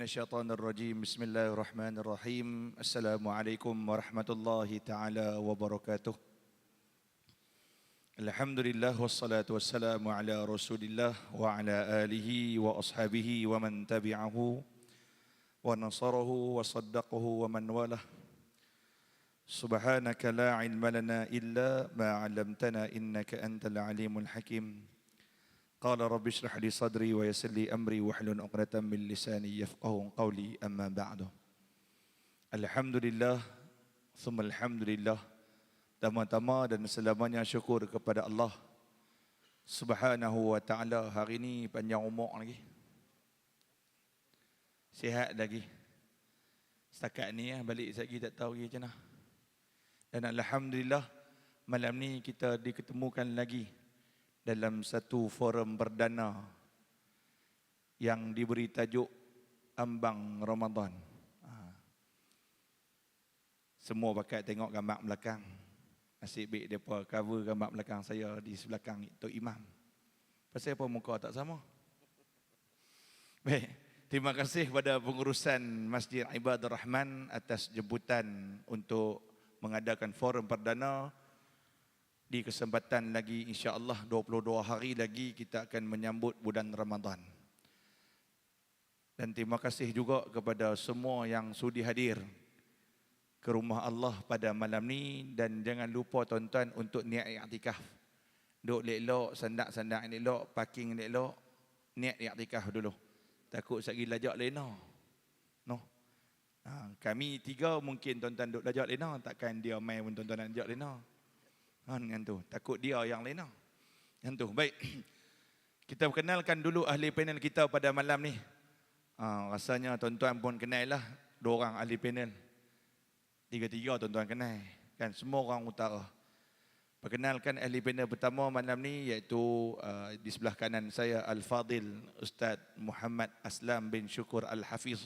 الشيطان الرجيم بسم الله الرحمن الرحيم السلام عليكم ورحمة الله تعالى وبركاته الحمد لله والصلاة والسلام على رسول الله وعلى آله وأصحابه ومن تبعه ونصره وصدقه ومن والاه سبحانك لا علم لنا إلا ما علمتنا إنك أنت العليم الحكيم قال رب اشرح لي صدري ويسر لي أمري واحلل عقدة من لساني يفقهوا قولي أما بعد Alhamdulillah Thumma Alhamdulillah Tama-tama dan selamanya syukur kepada Allah Subhanahu wa ta'ala. Hari ini panjang umur lagi, sihat lagi. Setakat ni balik lagi tak tahu lagi macam mana. Dan Alhamdulillah malam ni kita diketemukan lagi dalam satu forum perdana yang diberi tajuk Ambang Ramadan. Semua pakat tengok gambar belakang. Asyik baik mereka cover gambar belakang saya di sebelakang Tok Imam. Pasal apa muka tak sama? Baik, terima kasih kepada pengurusan Masjid Ibadur Rahman atas jemputan untuk mengadakan forum perdana. Di kesempatan lagi insya-Allah 22 hari lagi kita akan menyambut bulan Ramadan. Dan terima kasih juga kepada semua yang sudi hadir ke rumah Allah pada malam ni. Dan jangan lupa tuan-tuan untuk niat i'tikaf. Duk elok, sandak-sandak elok, parking elok, niat i'tikaf dulu. Takut sekali lajak lena. No. Kami tiga mungkin tuan-tuan duk lajak lena, takkan dia main pun tuan-tuan nak lajak lena. Yang tu, takut dia yang lena. Yang tu, baik. Kita perkenalkan dulu ahli panel kita pada malam ni. Rasanya tuan-tuan pun kenal lah dua orang ahli panel. Tiga-tiga tuan-tuan kenal. Kan semua orang utara. Perkenalkan ahli panel pertama malam ni iaitu di sebelah kanan saya Al-Fadil Ustaz Muhammad Aslam bin Syukur Al-Hafiz,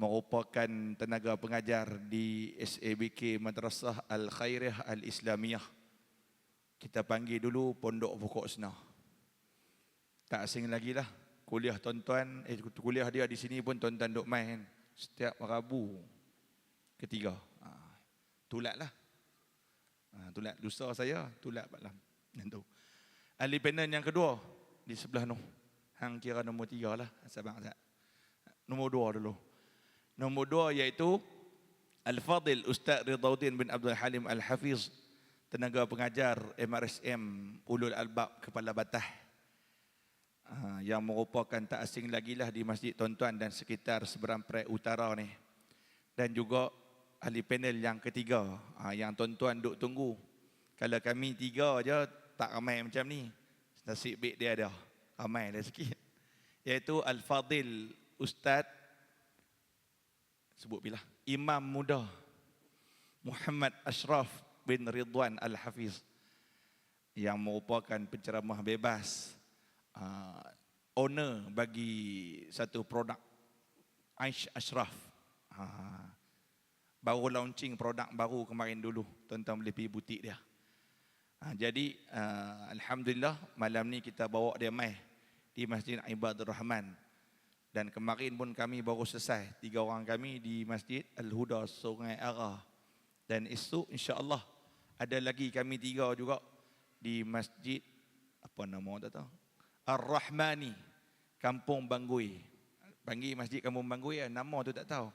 merupakan tenaga pengajar di SABK Madrasah Al-Khairiyah Al-Islamiyah. Kita panggil dulu Pondok Pokok Senah. Tak asing lagi lah. Kuliah tuan-tuan, kuliah dia di sini pun tuan-tuan duk main setiap Rabu ketiga. Tulat lah. Tulat lusa saya, tulat malam. Itu. Ahli panel yang kedua di sebelah tu. Hang kira nombor 3 lah. Sabang Azad. Nombor 2 dulu. Nombor 2 iaitu Al-Fadil Ustaz Ridauddin bin Abdul Halim Al-Hafiz, tenaga pengajar MRSM Ulul Albab Kepala Batah, yang merupakan tak asing lagi lah di masjid tuan-tuan dan sekitar Seberang Utara ni. Dan juga ahli panel yang ketiga, yang tuan-tuan duk tunggu. Kalau kami tiga aja tak ramai macam ni. Nasib baik dia ada, ramai dah sikit. Iaitu Al-Fadil Ustaz, sebut bila, Imam Muda Muhammad Ashraf bin Ridwan Al-Hafiz, yang merupakan penceramah bebas, owner bagi satu produk Aish Ashraf. Baru launching produk baru kemarin dulu, tuan-tuan boleh pergi butik dia. Jadi Alhamdulillah malam ni kita bawa dia mai di Masjid Ibadur Rahman. Dan kemarin pun kami baru selesai 3 orang kami di Masjid Al-Huda Sungai Ara. Dan esok insya-Allah ada lagi kami 3 juga di Masjid apa nama tak tahu, Ar-Rahmani Kampung Banggui. Panggil Masjid Kampung Banggui, nama tu tak tahu.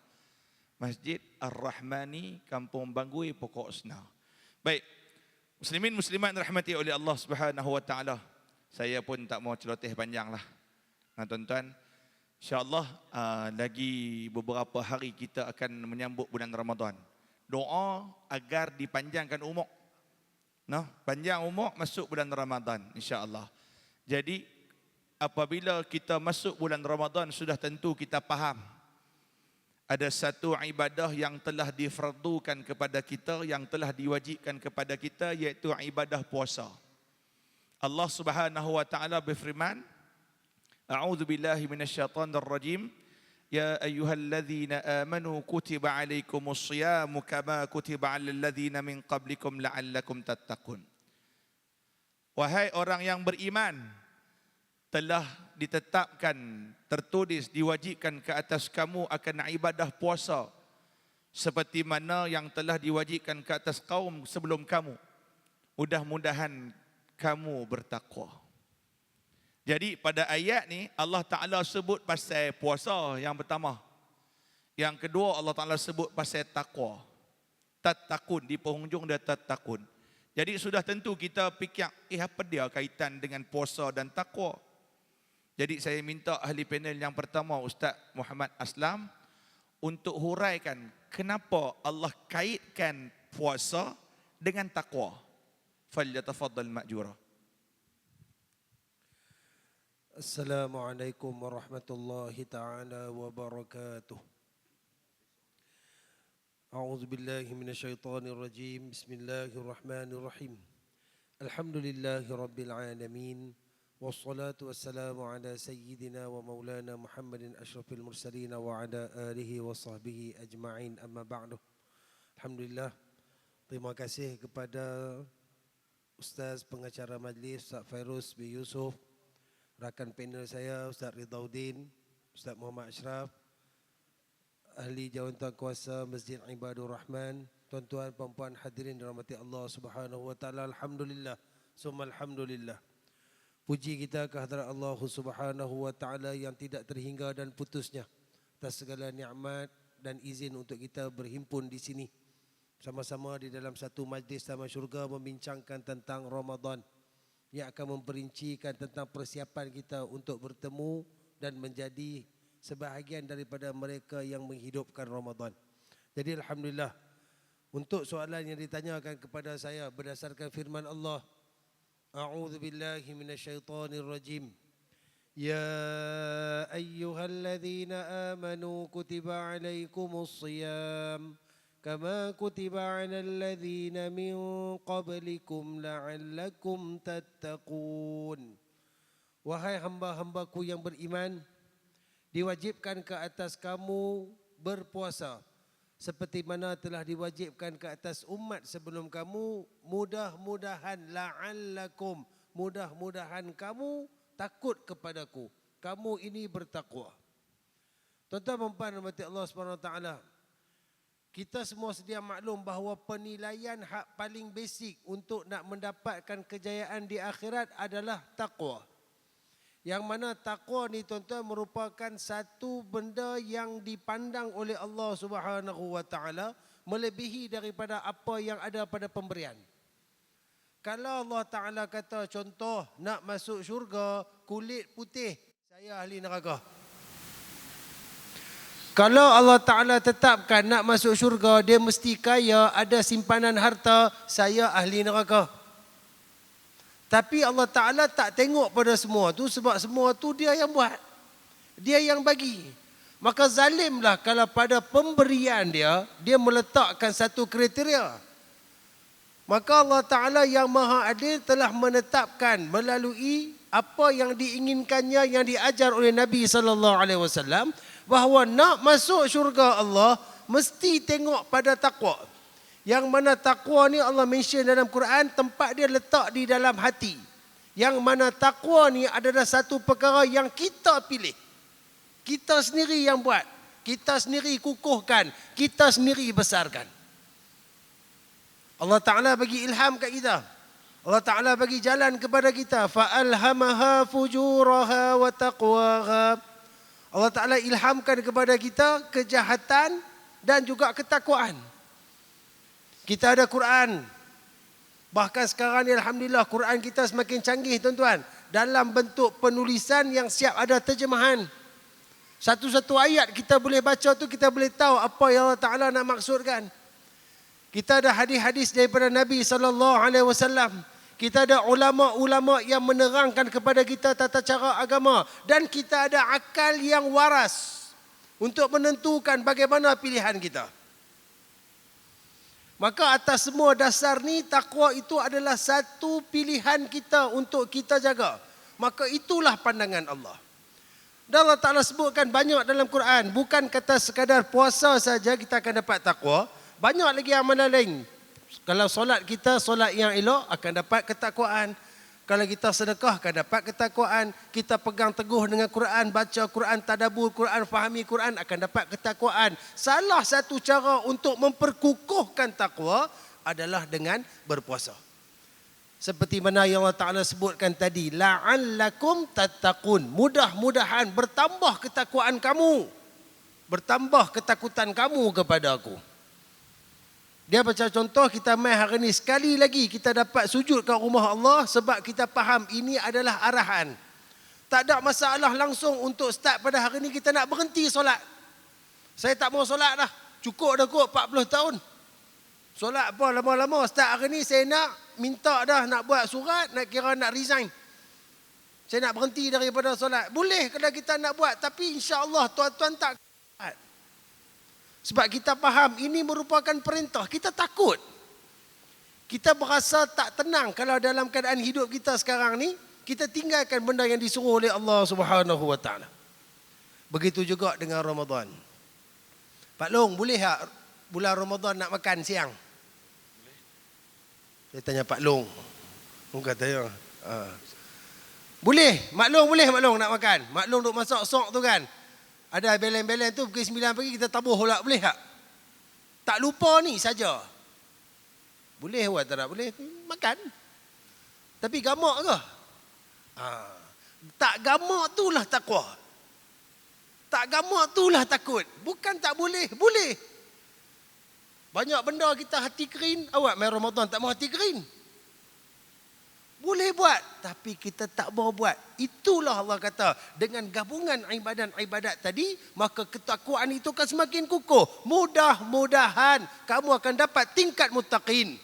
Masjid Ar-Rahmani Kampung Banggui Pokok Senah. Baik. Muslimin muslimat rahmati oleh Allah Subhanahu wa taala. Saya pun tak mau celoteh panjanglah. Tuan-tuan, InsyaAllah lagi beberapa hari kita akan menyambut bulan Ramadan. Doa agar dipanjangkan umur. Panjang umur masuk bulan Ramadan insyaAllah. Jadi apabila kita masuk bulan Ramadan, sudah tentu kita faham ada satu ibadah yang telah difardukan kepada kita, yang telah diwajibkan kepada kita, iaitu ibadah puasa. Allah Subhanahu wa taala berfirman, A'udzu billahi minasyaitonir rajim. Ya ayyuhalladzina amanu kutiba alaikumus shiyamu kama kutiba alal ladzina min qablikum la'allakum tattaqun. Wahai orang yang beriman, telah ditetapkan, tertulis, diwajibkan ke atas kamu akan ibadah puasa seperti mana yang telah diwajibkan ke atas kaum sebelum kamu. Mudah-mudahan kamu bertakwa. Jadi pada ayat ni Allah Ta'ala sebut pasal puasa yang pertama. Yang kedua Allah Ta'ala sebut pasal takwa. Tattaqun, di penghujung dia tattaqun. Jadi sudah tentu kita fikir, apa dia kaitan dengan puasa dan takwa? Jadi saya minta ahli panel yang pertama, Ustaz Muhammad Aslam, untuk huraikan kenapa Allah kaitkan puasa dengan takwa. Falyatafaddal ma'jura. Assalamualaikum warahmatullahi ta'ala wabarakatuh. A'udzu billahi minasyaitonir rajim. Bismillahirrahmanirrahim. Alhamdulillahi rabbil alamin. Wassalatu wassalamu ala sayyidina wa maulana Muhammadin asyrafil mursalin wa ala alihi wa sahbihi ajma'in, amma ba'du. Alhamdulillah, terima kasih kepada Ustaz pengacara majlis Ustaz Fairuz bin Yusuf, rakan panel saya Ustaz Ridauddin, Ustaz Muhammad Ashraf, ahli jawatan kuasa Masjid Ibadur Rahman, tuan-tuan puan-puan hadirin dirahmati Allah Subhanahu wa taala. Alhamdulillah, summa alhamdulillah. Puji kita kehadrat Allah Subhanahu wa taala yang tidak terhingga dan putusnya atas segala nikmat dan izin untuk kita berhimpun di sini sama-sama di dalam satu majlis taman syurga membincangkan tentang Ramadan yang akan memperincikan tentang persiapan kita untuk bertemu dan menjadi sebahagian daripada mereka yang menghidupkan Ramadan. Jadi alhamdulillah, untuk soalan yang ditanyakan kepada saya berdasarkan firman Allah, A'udzu billahi minasyaitonir rajim. Ya ayyuhalladzina amanu kutiba alaikumus shiyam kama kutiba 'alal ladzina min qablikum la'allakum tattaqun. Wahai hamba-hambaku yang beriman, diwajibkan ke atas kamu berpuasa seperti mana telah diwajibkan ke atas umat sebelum kamu, mudah-mudahan la'allakum, mudah-mudahan kamu takut kepadaku, kamu ini bertakwa. Tuan-tuan dan puan rahmati Allah SWT, kita semua sedia maklum bahawa penilaian hak paling basic untuk nak mendapatkan kejayaan di akhirat adalah takwa. Yang mana takwa ni tuan-tuan merupakan satu benda yang dipandang oleh Allah Subhanahu wa taala melebihi daripada apa yang ada pada pemberian. Kalau Allah Taala kata contoh nak masuk syurga kulit putih, saya ahli neraka. Kalau Allah Taala tetapkan nak masuk syurga dia mesti kaya, ada simpanan harta, saya ahli neraka. Tapi Allah Ta'ala tak tengok pada semua tu sebab semua tu dia yang buat. Dia yang bagi. Maka zalimlah kalau pada pemberian dia meletakkan satu kriteria. Maka Allah Ta'ala yang Maha Adil telah menetapkan melalui apa yang diinginkannya yang diajar oleh Nabi SAW bahawa nak masuk syurga Allah mesti tengok pada takwa. Yang mana takwa ni Allah mention dalam Quran, tempat dia letak di dalam hati. Yang mana takwa ni adalah satu perkara yang kita pilih. Kita sendiri yang buat. Kita sendiri kukuhkan. Kita sendiri besarkan. Allah Ta'ala bagi ilham kat kita. Allah Ta'ala bagi jalan kepada kita. فَأَلْهَمَهَا فُجُورَهَا وَتَقْوَاهَا. Allah Ta'ala ilhamkan kepada kita kejahatan dan juga ketakwaan. Kita ada Quran. Bahkan sekarang ni alhamdulillah Quran kita semakin canggih tuan-tuan. Dalam bentuk penulisan yang siap ada terjemahan. Satu-satu ayat kita boleh baca tu kita boleh tahu apa yang Allah Ta'ala nak maksudkan. Kita ada hadis-hadis daripada Nabi SAW. Kita ada ulama-ulama yang menerangkan kepada kita tata cara agama. Dan kita ada akal yang waras untuk menentukan bagaimana pilihan kita. Maka atas semua dasar ni takwa itu adalah satu pilihan kita untuk kita jaga. Maka itulah pandangan Allah. Dan Allah Ta'ala sebutkan banyak dalam Quran. Bukan kata sekadar puasa saja kita akan dapat takwa. Banyak lagi amalan lain. Kalau solat kita, solat yang elok akan dapat ketakwaan. Kalau kita sedekah akan dapat ketakwaan. Kita pegang teguh dengan Quran, baca Quran, tadabbur Quran, fahami Quran, akan dapat ketakwaan. Salah satu cara untuk memperkukuhkan takwa adalah dengan berpuasa. Seperti mana yang Allah Ta'ala sebutkan tadi, la'allakum tattaqun. Mudah-mudahan bertambah ketakwaan kamu. Bertambah ketakutan kamu kepada aku. Dia macam contoh, kita mai hari ni sekali lagi kita dapat sujud kat rumah Allah sebab kita faham ini adalah arahan. Tak ada masalah langsung untuk start pada hari ni kita nak berhenti solat. Saya tak mau solat dah. Cukup dah kot 40 tahun. Solat apa lama-lama, start hari ni saya nak minta dah nak buat surat, nak kira nak resign. Saya nak berhenti daripada solat. Boleh kalau kita nak buat, tapi insya-Allah tuan-tuan tak. Sebab kita faham ini merupakan perintah. Kita takut. Kita berasa tak tenang kalau dalam keadaan hidup kita sekarang ni, kita tinggalkan benda yang disuruh oleh Allah Subhanahu Wa Taala. Begitu juga dengan Ramadan. Pak Long, boleh tak bulan Ramadan nak makan siang? Saya tanya Pak Long. Long kata ya. Boleh. Mak Long boleh Mak Long nak makan. Mak Long duk masak sok tu kan. Ada belen-belen tu pukul 9 pagi kita tabuh pula, boleh tak? Tak lupa ni saja. Boleh buat tak boleh? Makan. Tapi gamak ke? Tak gamak itulah takwa. Tak gamak itulah takut. Bukan tak boleh, boleh. Banyak benda kita hati kering, awak main Ramadan tak mau hati kering. Boleh buat, tapi kita tak mau buat. Itulah Allah kata, dengan gabungan ibadat-ibadat tadi, maka ketakwaan itu akan semakin kukuh. Mudah-mudahan kamu akan dapat tingkat muttaqin.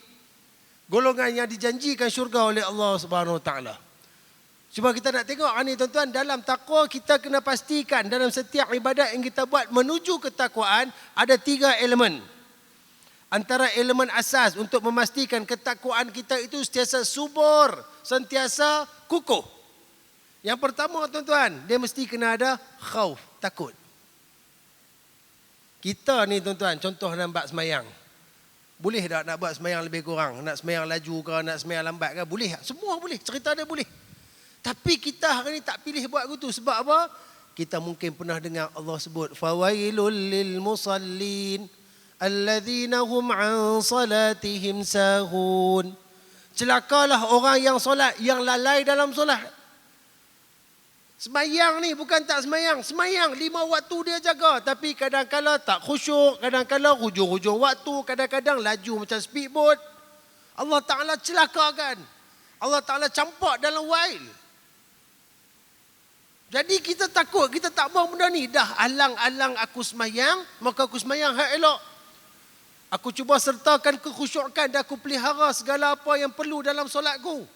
Golongan yang dijanjikan syurga oleh Allah Subhanahu Wa Taala. Cuma kita nak tengok ni tuan-tuan, dalam takwa kita kena pastikan dalam setiap ibadat yang kita buat menuju ketakwaan ada 3 elemen. Antara elemen asas untuk memastikan ketakwaan kita itu sentiasa subur, sentiasa kukuh. Yang pertama tuan-tuan, dia mesti kena ada khauf, takut. Kita ni tuan-tuan, contoh dalam bab semayang. Boleh tak nak buat semayang lebih kurang? Nak semayang laju ke, nak semayang lambat ke? Boleh tak? Semua boleh, cerita dia boleh. Tapi kita hari ni tak pilih buat begitu. Sebab apa? Kita mungkin pernah dengar Allah sebut, fawailul lil musallin alladzina hum an salatihim sahun. Celakalah orang yang solat, yang lalai dalam solat. Semayang ni bukan tak semayang. Semayang 5 waktu dia jaga. Tapi kadang-kadang tak khusyuk, kadang-kadang hujung-hujung waktu, kadang-kadang laju macam speedboat. Allah Ta'ala celakakan. Allah Ta'ala campak dalam wail. Jadi kita takut, kita tak mahu benda ni. Dah alang-alang aku semayang, maka aku semayang hak elok. Aku cuba sertakan kekhusyukan dan aku pelihara segala apa yang perlu dalam solatku.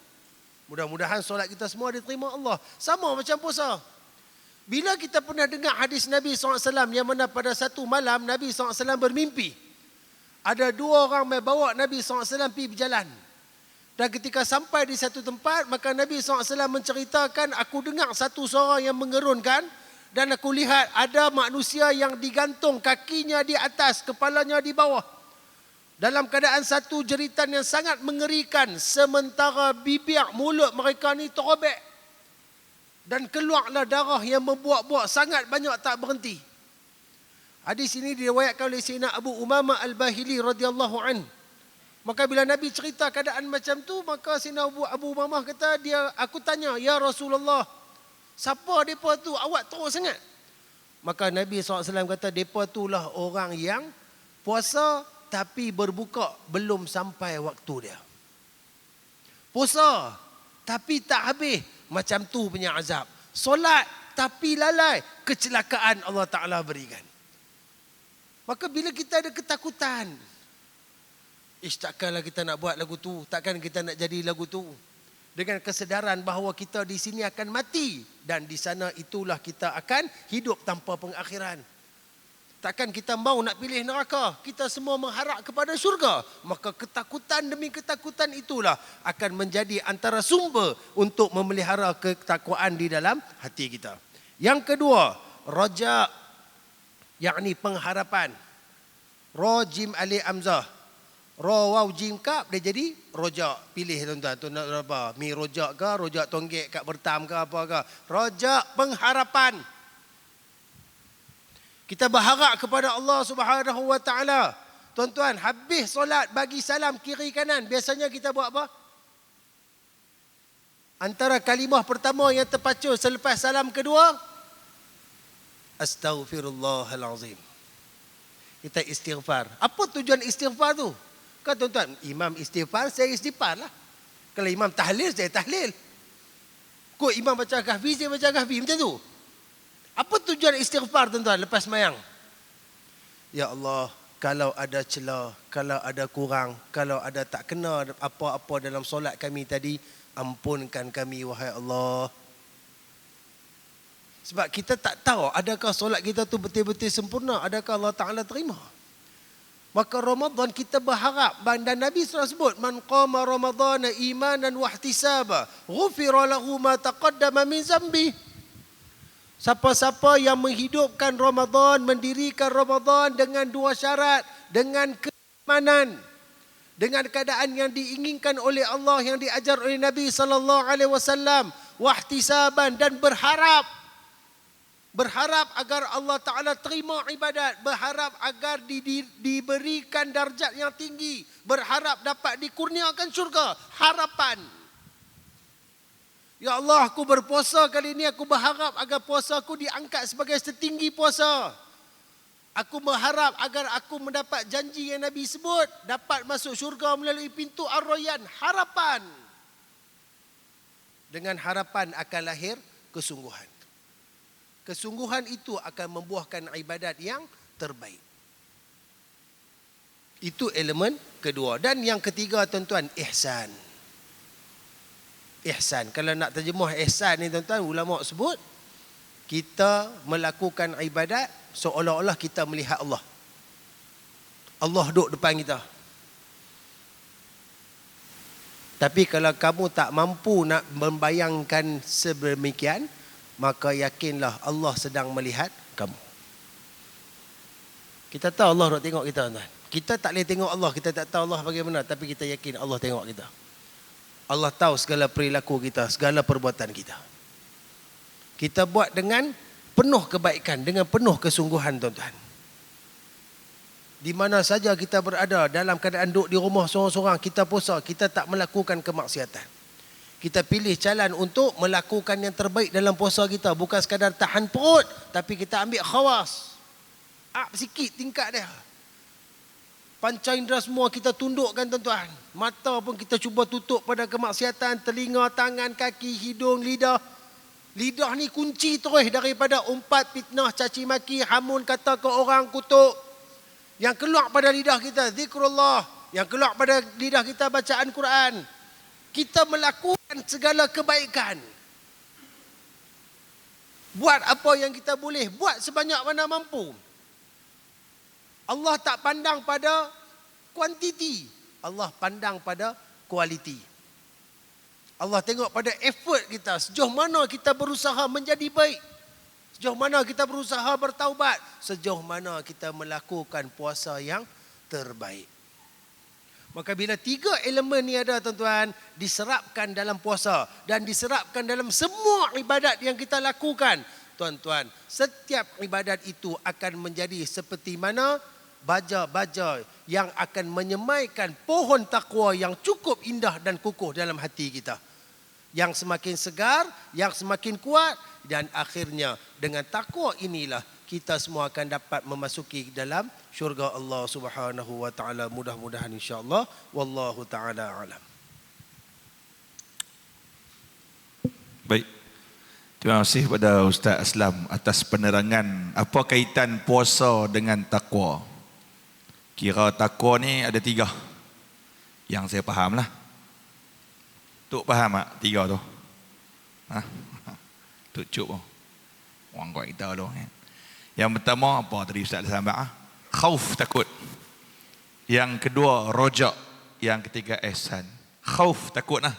Mudah-mudahan solat kita semua diterima Allah. Sama macam puasa. Bila kita pernah dengar hadis Nabi SAW yang mana pada satu malam Nabi SAW bermimpi. Ada 2 orang yang bawa Nabi SAW pergi berjalan. Dan ketika sampai di satu tempat, maka Nabi SAW menceritakan, aku dengar satu suara yang mengerunkan. Dan aku lihat ada manusia yang digantung kakinya di atas, kepalanya di bawah. Dalam keadaan satu jeritan yang sangat mengerikan. Sementara bibir mulut mereka ni terobek. Dan keluarlah darah yang membuak-buak sangat banyak tak berhenti. Hadis ini diriwayatkan oleh Sayyidina Abu Umamah Al-Bahili radhiyallahu an. Maka bila Nabi cerita keadaan macam tu, maka Sayyidina Abu Umamah kata, aku tanya, ya Rasulullah, siapa mereka tu? Awak teruk sangat. Maka Nabi SAW kata, mereka itulah orang yang puasa tapi berbuka belum sampai waktu dia. Puasa tapi tak habis, macam tu punya azab. Solat tapi lalai, kecelakaan Allah Ta'ala berikan. Maka bila kita ada ketakutan, takkanlah kita nak buat lagu tu, takkan kita nak jadi lagu tu. Dengan kesedaran bahawa kita di sini akan mati dan di sana itulah kita akan hidup tanpa pengakhiran. Takkan kita mahu nak pilih neraka. Kita semua mengharap kepada syurga. Maka ketakutan demi ketakutan itulah akan menjadi antara sumber untuk memelihara ketakwaan di dalam hati kita. Yang kedua, raja, yakni pengharapan. Rajim Ali Amzah. Ro waw jim kap dia jadi rojak. Pilih tuan-tuan, tu nak apa? Mi rojak ke, rojak tonggek kat bertam ke apa ke? Rojak pengharapan. Kita berharap kepada Allah Subhanahu wa taala. Tuan-tuan, habis solat bagi salam kiri kanan, biasanya kita buat apa? Antara kalimah pertama yang terpacul selepas salam kedua, Astaghfirullahalazim. Kita istighfar. Apa tujuan istighfar tu? Kan tuan-tuan, imam istighfar, saya istighfar lah. Kalau imam tahlil, saya tahlil. Kok imam baca kahfi, saya baca kahfi. Macam tu. Apa tujuan istighfar tuan-tuan lepas mayang? Ya Allah, kalau ada celah, kalau ada kurang, kalau ada tak kena apa-apa dalam solat kami tadi, ampunkan kami wahai Allah. Sebab kita tak tahu adakah solat kita tu betul-betul sempurna, adakah Allah Ta'ala terima. Maka Ramadan kita berharap, dan Nabi SAW sebut, man qama Ramadana imanan wahtisaba, ghufira lahu ma taqaddama min zambi. Siapa-siapa yang menghidupkan Ramadan, mendirikan Ramadan dengan dua syarat, dengan keimanan, dengan keadaan yang diinginkan oleh Allah, yang diajar oleh Nabi SAW, wahtisaban, dan berharap agar Allah Ta'ala terima ibadat, berharap agar diberikan darjat yang tinggi, berharap dapat dikurniakan syurga, harapan. Ya Allah, aku berpuasa kali ini, aku berharap agar puasa aku diangkat sebagai setinggi puasa. Aku berharap agar aku mendapat janji yang Nabi sebut, dapat masuk syurga melalui pintu Ar-Rayyan, harapan. Dengan harapan akan lahir kesungguhan. Kesungguhan itu akan membuahkan ibadat yang terbaik. Itu elemen kedua. Dan yang ketiga tuan-tuan, ihsan. Ihsan. Kalau nak terjemuh ihsan ni tuan-tuan, ulama sebut, kita melakukan ibadat seolah-olah kita melihat Allah. Allah duduk depan kita. Tapi kalau kamu tak mampu nak membayangkan sedemikian, maka yakinlah Allah sedang melihat kamu. Kita tahu Allah nak tengok kita, tuan. Kita tak boleh tengok Allah, kita tak tahu Allah bagaimana, tapi kita yakin Allah tengok kita. Allah tahu segala perilaku kita, segala perbuatan kita. Kita buat dengan penuh kebaikan, dengan penuh kesungguhan, tuan-tuan. Di mana saja kita berada, dalam keadaan duduk di rumah seorang-seorang, kita puasa, kita tak melakukan kemaksiatan. Kita pilih jalan untuk melakukan yang terbaik dalam puasa kita. Bukan sekadar tahan perut, tapi kita ambil khawas. Up sikit tingkat dia. Panca indera semua kita tundukkan, tuan-tuan. Mata pun kita cuba tutup pada kemaksiatan. Telinga, tangan, kaki, hidung, lidah. Lidah ni kunci terus daripada umpat, fitnah, caci maki, hamun kata ke orang, kutuk. Yang keluar pada lidah kita, zikrullah. Yang keluar pada lidah kita, bacaan Quran. Kita melakukan segala kebaikan. Buat apa yang kita boleh. Buat sebanyak mana mampu. Allah tak pandang pada kuantiti. Allah pandang pada kualiti. Allah tengok pada effort kita. Sejauh mana kita berusaha menjadi baik. Sejauh mana kita berusaha bertaubat. Sejauh mana kita melakukan puasa yang terbaik. Maka bila tiga elemen ni ada, tuan-tuan, diserapkan dalam puasa dan diserapkan dalam semua ibadat yang kita lakukan, tuan-tuan, setiap ibadat itu akan menjadi seperti mana baja-baja yang akan menyemaikan pohon takwa yang cukup indah dan kukuh dalam hati kita. Yang semakin segar, yang semakin kuat, dan akhirnya dengan takwa inilah kita semua akan dapat memasuki dalam syurga Allah Subhanahu wa taala, mudah-mudahan insya-Allah. Wallahu taala alam. Baik. Terima kasih kepada Ustaz Aslam atas penerangan apa kaitan puasa dengan takwa. Kira takwa ni ada tiga. Yang saya fahamlah. Tok faham tak tiga tu? Ha? Tok cuk. Orang kau kita tu. Yang pertama apa tadi Ustaz sambung? Khauf, takut. Yang kedua rojak. Yang ketiga ihsan. Khauf, takut lah.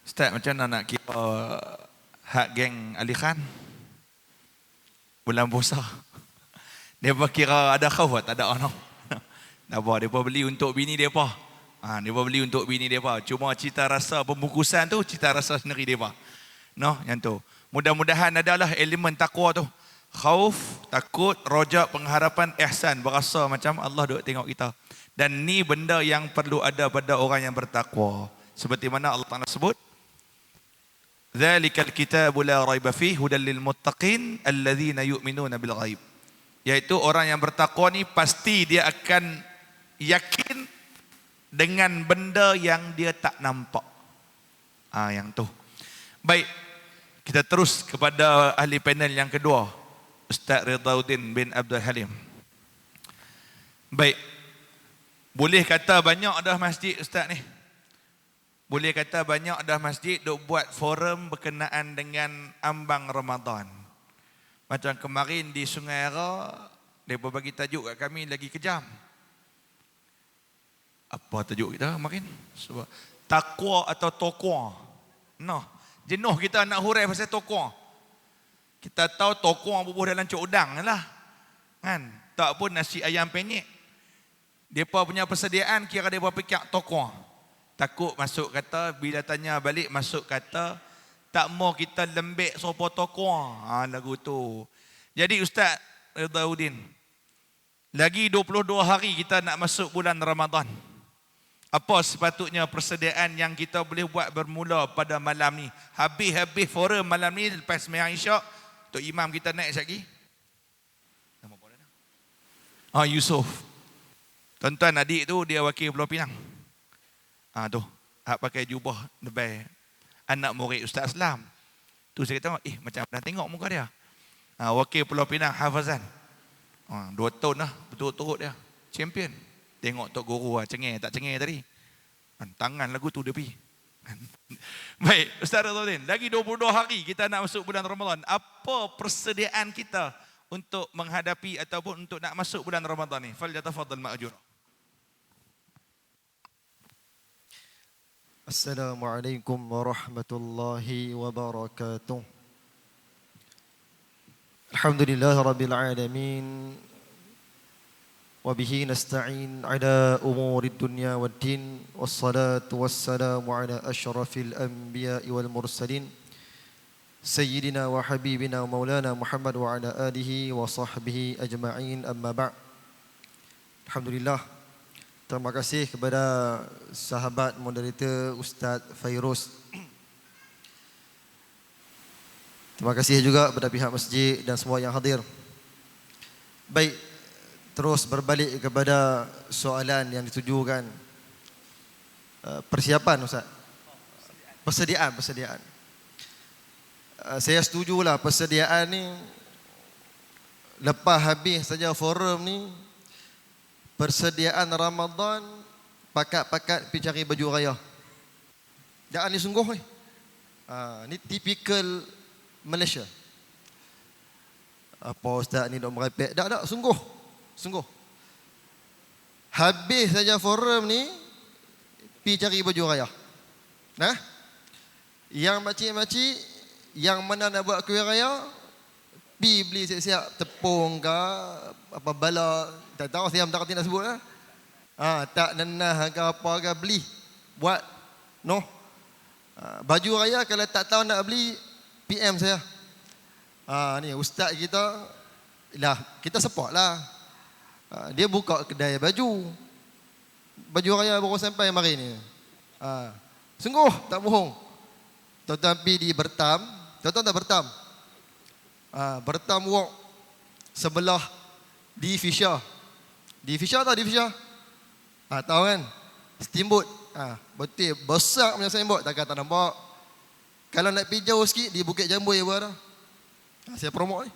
Ustaz, macam mana nak kira hak geng Ali Khan bulan puasa? Dia berkira ada khauf tak? Tak ada no. Apa depa beli untuk bini depa. Depa beli untuk bini depa. Cuma cita rasa pembungkusan tu cita rasa sendiri depa. Noh, yang tu. Mudah-mudahan adalah elemen takwa tu. Khauf, takut, roja, pengharapan, ihsan, berasa macam Allah duk tengok kita. Dan ni benda yang perlu ada pada orang yang bertakwa. Seperti mana Allah Taala sebut, "Dzalikal kitabu la raiba fihi hudal lil muttaqin alladzina yu'minuna bil ghaib." Yaitu orang yang bertakwa ni pasti dia akan yakin dengan benda yang dia tak nampak. Yang tu. Baik, kita terus kepada ahli panel yang kedua, Ustaz Ridauddin bin Abdul Halim. Baik, boleh kata banyak dah masjid Ustaz ni. Boleh kata banyak dah masjid duk buat forum berkenaan dengan ambang Ramadan. Macam kemarin di Sungai Ara, mereka bagi tajuk kat kami lagi kejam. Apa tajuk kita kemarin? Sebab takwa atau tokwa. Noh, jenuh kita nak hurai pasal tokwa. Kita tahu tokwa bubuh dalam cuk udang lah. Kan? Tak pun nasi ayam penyek. Depa punya persediaan kira depa fikir tokwa. Takut masuk kata, bila tanya balik masuk kata, tak mau kita lembek sopo tokwa. Lagu tu. Jadi Ustaz Ridauddin, lagi 22 hari kita nak masuk bulan Ramadan. Apa sepatutnya persediaan yang kita boleh buat bermula pada malam ni? Habis-habis forum malam ni, lepas sembahyang Isyak, Tok Imam kita naik sekejap lagi. Nama apa dia? Yusuf. Tuan-tuan adik tu dia wakil Pulau Pinang. Tu, hak pakai jubah lebay. Anak murid Ustaz Aslam. Tu saya kata, macam dah tengok muka dia. Wakil Pulau Pinang Hafazan. 2 tahun lah betul-betul dia. Champion. Tengok Tok Guru cengeng tak cengeng tadi. Tangan lagu tu dia pergi. Baik, Ustaz Ridauddin, lagi 22 hari kita nak masuk bulan Ramadan. Apa persediaan kita untuk menghadapi ataupun untuk nak masuk bulan Ramadan ni? Falyatafaddal ma'jur. Assalamualaikum warahmatullahi wabarakatuh. Alhamdulillah rabbil alamin. Wabihi nasta'in ala umurid dunya waddin. Wassalatu wassalamu ala ashrafil anbiya'i wal mursalin. Sayyidina wa habibina wa maulana Muhammad wa ala alihi wa sahbihi ajma'in, amma ba'. Alhamdulillah. Terima kasih kepada sahabat moderator Ustaz Fairuz. Terima kasih juga kepada pihak masjid dan semua yang hadir. Baik, terus berbalik kepada soalan yang ditujukan. Persiapan Ustaz. Persediaan. Saya setujulah persediaan ni lepas habis saja forum ni, persediaan Ramadan pakat-pakat pergi cari baju raya. Jangan ni sungguh ni. Ni tipikal Malaysia. Apa Ustaz ni dok merepek? Tak, sungguh. Habis saja forum ni, pergi cari baju raya. Yang makcik-makcik, yang mana nak buat kuih raya, pergi beli siap-siap tepung ke, apa bala, tak tahu siam tak kerti nak sebut lah. Tak nenah ke apa ke, beli. Buat, baju raya kalau tak tahu nak beli, PM saya. Ni ustaz kita, kita support lah. Dia buka kedai baju. Baju raya baru sampai hari ni. Sungguh, tak bohong. Tuan-tuan pergi di Bertam. Tuan-tuan tak Bertam? Bertam Walk. Sebelah di Fisher. Di Fisher tahu di Fisher? Tahu kan? Steamboat. Betul. Besar punya steamboat. Takkan tak nampak. Kalau nak pergi jauh sikit, di Bukit Jambui pun ada. Saya promote ni.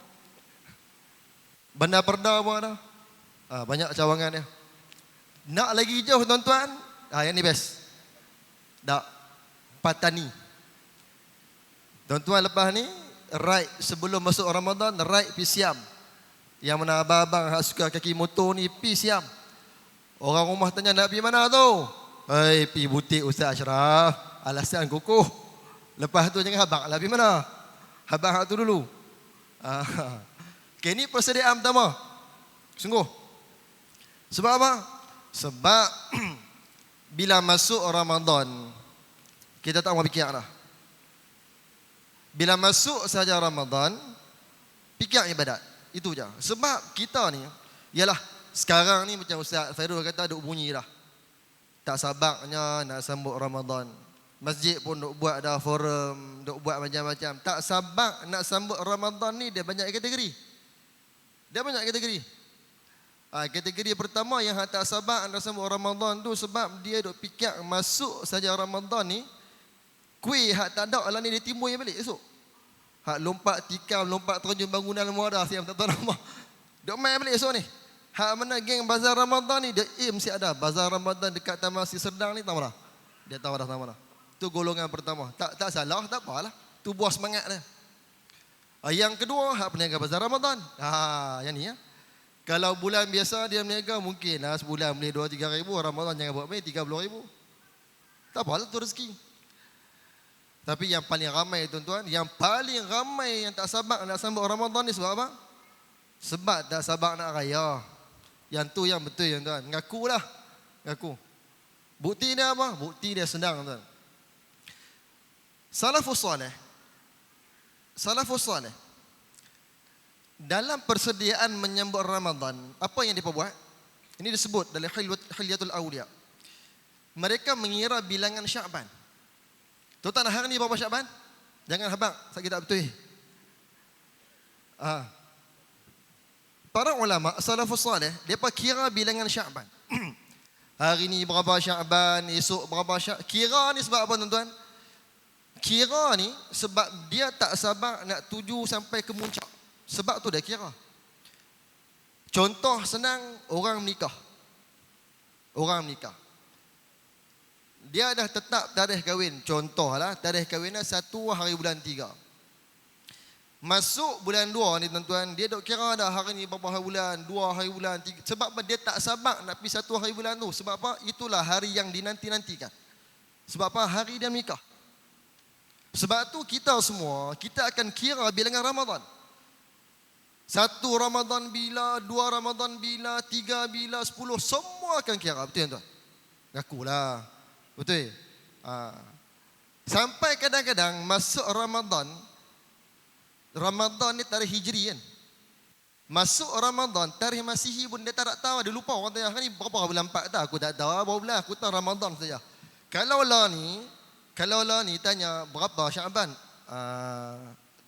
Bandar Perda pun ada. Banyak cawangan dia. Nak lagi jauh tuan-tuan, yang ni best. Patani. Tuan-tuan lepas ni, ride sebelum masuk Ramadan, ride pergi Siam. Yang mana abang-abang yang suka kaki motor ni, pergi Siam. Orang rumah tanya nak pergi mana tu? Pergi butik Ustaz Ashraf. Alasan kukuh. Lepas tu jangan abang lah pergi mana? Abang tu dulu. Okay, ni persediaan pertama. Sungguh. Sebab apa? Sebab bila masuk Ramadan, kita tak mau fikir dah. Bila masuk saja Ramadan, fikir ibadat. Itu je. Sebab kita ni, yalah sekarang ni macam Ustaz Fairul kata duk bunyi dah. Tak sabarnya nak sambut Ramadan. Masjid pun duk buat dah forum, duk buat macam-macam. Tak sabar nak sambut Ramadan ni, dia banyak kategori. Dia banyak kategori. Kategori pertama yang tak sabar nak sambut Ramadan tu sebab dia duk fikir masuk saja Ramadan ni, kuih hak tak ada lah ni dia timbul yang balik esok. Hak lompat tikam, lompat terjun bangunan muara siap tak tahu nama. Duk main balik esok ni. Hak mana geng bazar Ramadan ni, dia mesti ada. Bazar Ramadan dekat Taman Sri Serdang ni tahu dah. Dia tahu dah nama dah. Tu golongan pertama. Tak salah, tak apalah. Tu buah semangat dia. Yang kedua, hak peniaga bazar Ramadan. Yang ni ya. Kalau bulan biasa dia meniaga mungkin lah sebulan beli 2-3 ribu, Ramadan jangan buat main 30 ribu. Tak apalah tu rezeki. Tapi yang paling ramai tuan-tuan, yang paling ramai yang tak sabar nak sambut Ramadan ni sebab apa? Sebab tak sabar nak raya. Yang tu yang betul tuan-tuan. Ngaku lah. Ngaku. Bukti dia apa? Bukti dia senang tuan. Salafus salih. Salafus salih. Dalam persediaan menyambut Ramadan, apa yang mereka buat? Ini disebut dalam Hilyatul Awliya. Mereka mengira bilangan Syaban. Tuan-tuan, hari ni berapa Syaban? Jangan habaq, saya tak betul. Para ulama salafus salih, mereka kira bilangan Syaban. Hari ni berapa Syaban, esok berapa Syaban. Kira ni sebab apa tuan-tuan? Kira ni sebab dia tak sabar nak tuju sampai ke muncak. Sebab tu dia kira. Contoh senang, orang menikah. Orang menikah. Dia dah tetap tarikh kahwin. Contohlah, tarikh kahwinnya 1 hari bulan 3. Masuk bulan 2 ni tuan-tuan, dia dok kira dah hari ni berapa hari bulan, 2 hari bulan, 3. Sebab apa? Dia tak sabar nak pergi 1 hari bulan tu. Sebab apa? Itulah hari yang dinanti-nantikan. Sebab apa? Hari dia menikah. Sebab tu kita semua, kita akan kira bilangan Ramadan. 1 Ramadan bila, 2 Ramadan bila, 3 bila, 10, semua akan kira. Betul tuan? Ngakulah. Betul? Sampai kadang-kadang masuk Ramadan, Ramadan ni tarikh Hijri kan. Masuk Ramadan, tarikh Masihi pun dia tak tahu, dia lupa. Orang tanya, ni berapa bulan 4 tak? Aku tak tahu berapa bulan, aku tahu Ramadan saja. Kalau lah ni tanya berapa Syaban,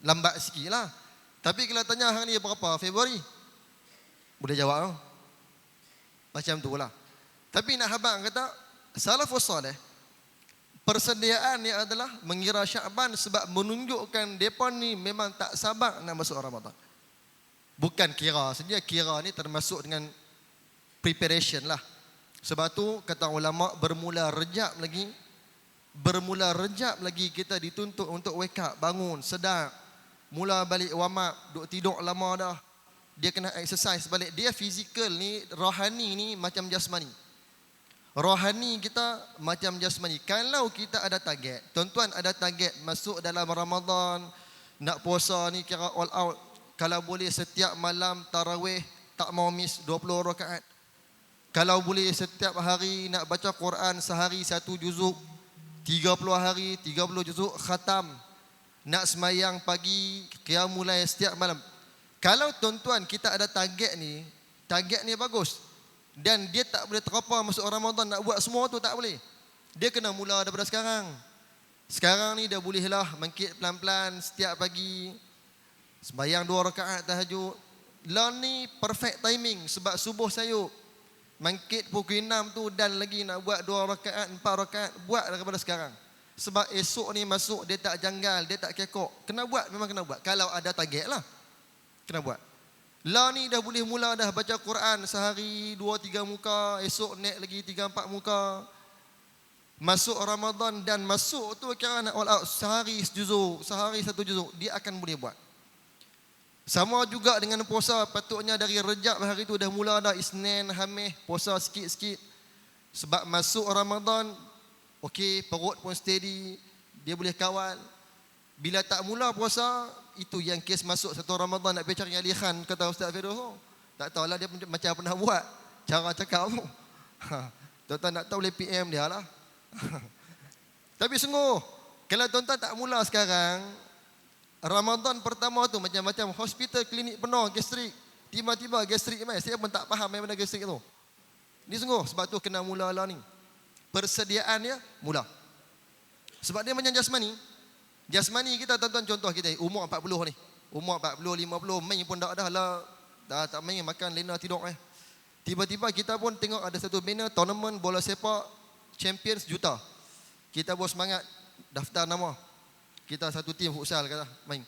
lambat sikit lah. Tapi kalau tanya hari ni berapa Februari, boleh jawab. Macam tu lah. Tapi nak habang kata, salafus salih, persediaan ni adalah mengira Syaban sebab menunjukkan mereka ni memang tak sabar nak masuk Ramadan. Bukan kira saja, kira ni termasuk dengan preparation lah. Sebab tu kata ulama, bermula Rejab lagi kita dituntut untuk wake up, bangun, sedar, mula balik warm up, duk tidur lama dah. Dia kena exercise balik. Dia fizikal ni, rohani ni macam jasmani. Rohani kita macam jasmani. Kalau kita ada target, tuan-tuan ada target masuk dalam Ramadan, nak puasa ni kira all out. Kalau boleh setiap malam tarawih tak mau miss 20 rakaat. Kalau boleh setiap hari nak baca Quran sehari 1 juzuk, 30 hari 30 juzuk khatam. Nak semayang pagi, qiyamul lail setiap malam. Kalau tuan-tuan kita ada target ni bagus. Dan dia tak boleh terapa masuk Ramadan nak buat semua tu, tak boleh. Dia kena mula daripada sekarang. Sekarang ni dah bolehlah bangkit pelan-pelan setiap pagi. Sembayang 2 rakaat tahajud. Lah ni perfect timing sebab subuh sayup. Bangkit pukul 6 tu dan lagi nak buat 2 rakaat, 4 rakaat, buat daripada sekarang. Sebab esok ni masuk dia tak janggal, dia tak kekok. Kena buat, memang kena buat. Kalau ada target lah, kena buat. Lah ni dah boleh mula dah baca Quran sehari 2-3 muka, esok naik lagi 3-4 muka. Masuk Ramadan dan masuk tu kira nak all out sehari sejuzuk, sehari 1 juzuk, dia akan boleh buat. Sama juga dengan puasa, patutnya dari Rejab hari tu dah mula dah Isnin, Khamis, puasa sikit-sikit. Sebab masuk Ramadan, okey, perut pun steady, dia boleh kawal. Bila tak mula puasa, itu yang kes masuk 1 Ramadan nak pergi cari Ali Khan, kata Ustaz Firdaus. Tak tahulah dia macam pernah buat cara cakap tu. Tuan-tuan nak tahu boleh PM dia lah. Tapi sungguh, kalau tuan-tuan tak mula sekarang, Ramadan pertama tu macam-macam hospital, klinik penuh, gastrik. Tiba-tiba gastrik mai, saya pun tak faham yang mana gastrik tu. Ni sungguh, sebab tu kena mula lah ni. Persediaan dia, mula. Sebab dia macam jasmani. Jasmani kita, tuan-tuan, contoh kita, umur 40 ni. Umur 40, 50, main pun dah lah. Dah tak main, makan, lena, tidur. Tiba-tiba kita pun tengok ada satu bina tournament bola sepak, champions juta. Kita buat semangat, daftar nama. Kita satu tim futsal kata, main.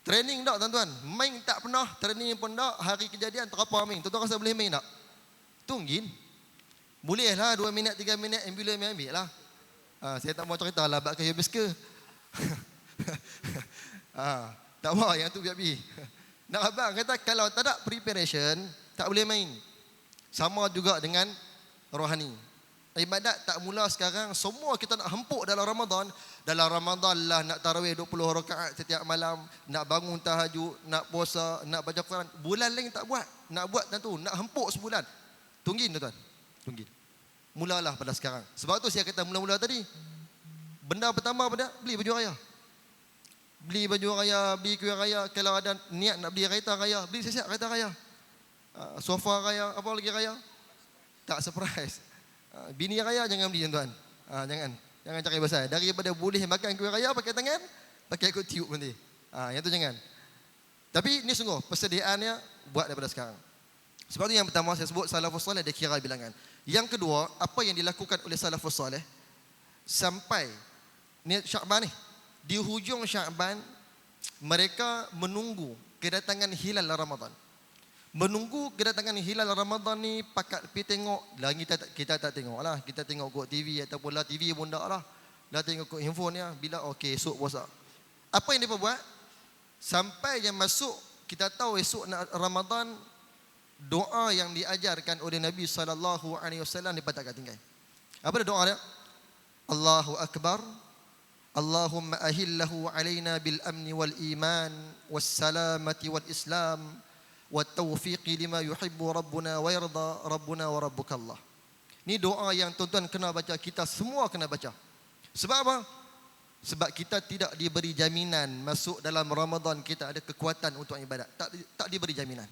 Training tak tuan-tuan? Main tak pernah, training pun tak, hari kejadian terapa main. Tuan-tuan rasa boleh main tak? Tunggin. Boleh lah 2 minit, 3 minit, ambulans ambil lah. Saya tak mau cerita lah, bak kaya beska. Tak mau yang tu biar-biar. Nak abang kata kalau tak ada preparation, tak boleh main. Sama juga dengan rohani. Ibadat tak mula sekarang, semua kita nak hempuk dalam Ramadan. Dalam Ramadan lah nak tarawih 20 rakaat setiap malam, nak bangun tahajud, nak puasa, nak baca Quran. Bulan lain tak buat. Nak buat tentu, nak hempuk sebulan. Tunggin tuan-tuan. Tunggin. Mulalah pada sekarang. Sebab tu saya kata mula-mula tadi. Benda pertama pada beli baju raya. Beli baju raya, beli kuih raya. Kalau ada niat nak beli kereta raya, beli siap-siap kereta raya. Sofa raya, apa lagi raya? Tak surprise. Bini raya jangan beli tuan-tuan. Jangan cakap besar. Daripada boleh makan kuih raya pakai tangan, pakai ikut tiup nanti. Yang tu jangan. Tapi ni sungguh persediaannya buat daripada sekarang. Sebab tu yang pertama saya sebut salafus saleh dia kira bilangan. Yang kedua, apa yang dilakukan oleh salafus saleh sampai ni Syaban ni, di hujung Syaban mereka menunggu kedatangan hilal Ramadan. Menunggu kedatangan hilal Ramadan ni pakat pergi tengok. Lagi kita tak tengok lah. Kita tengok kat TV ataupun lah TV pun tak lah. Dah tengok kat handphone ya. Bila okey esok puasa. Apa yang dia buat? Sampai yang masuk, kita tahu esok nak Ramadan, doa yang diajarkan oleh Nabi SAW dia tak tinggal. Apa dia doa dia? Allahu Akbar. Allahumma ahillahu alaina bil amni wal iman was salamati wal islam والتوفيق لما يحب ربنا ويرضى ربنا وربك الله. Ni doa yang tuan-tuan kena baca, kita semua kena baca. Sebab apa? Sebab kita tidak diberi jaminan masuk dalam Ramadan kita ada kekuatan untuk ibadat. Tak diberi jaminan.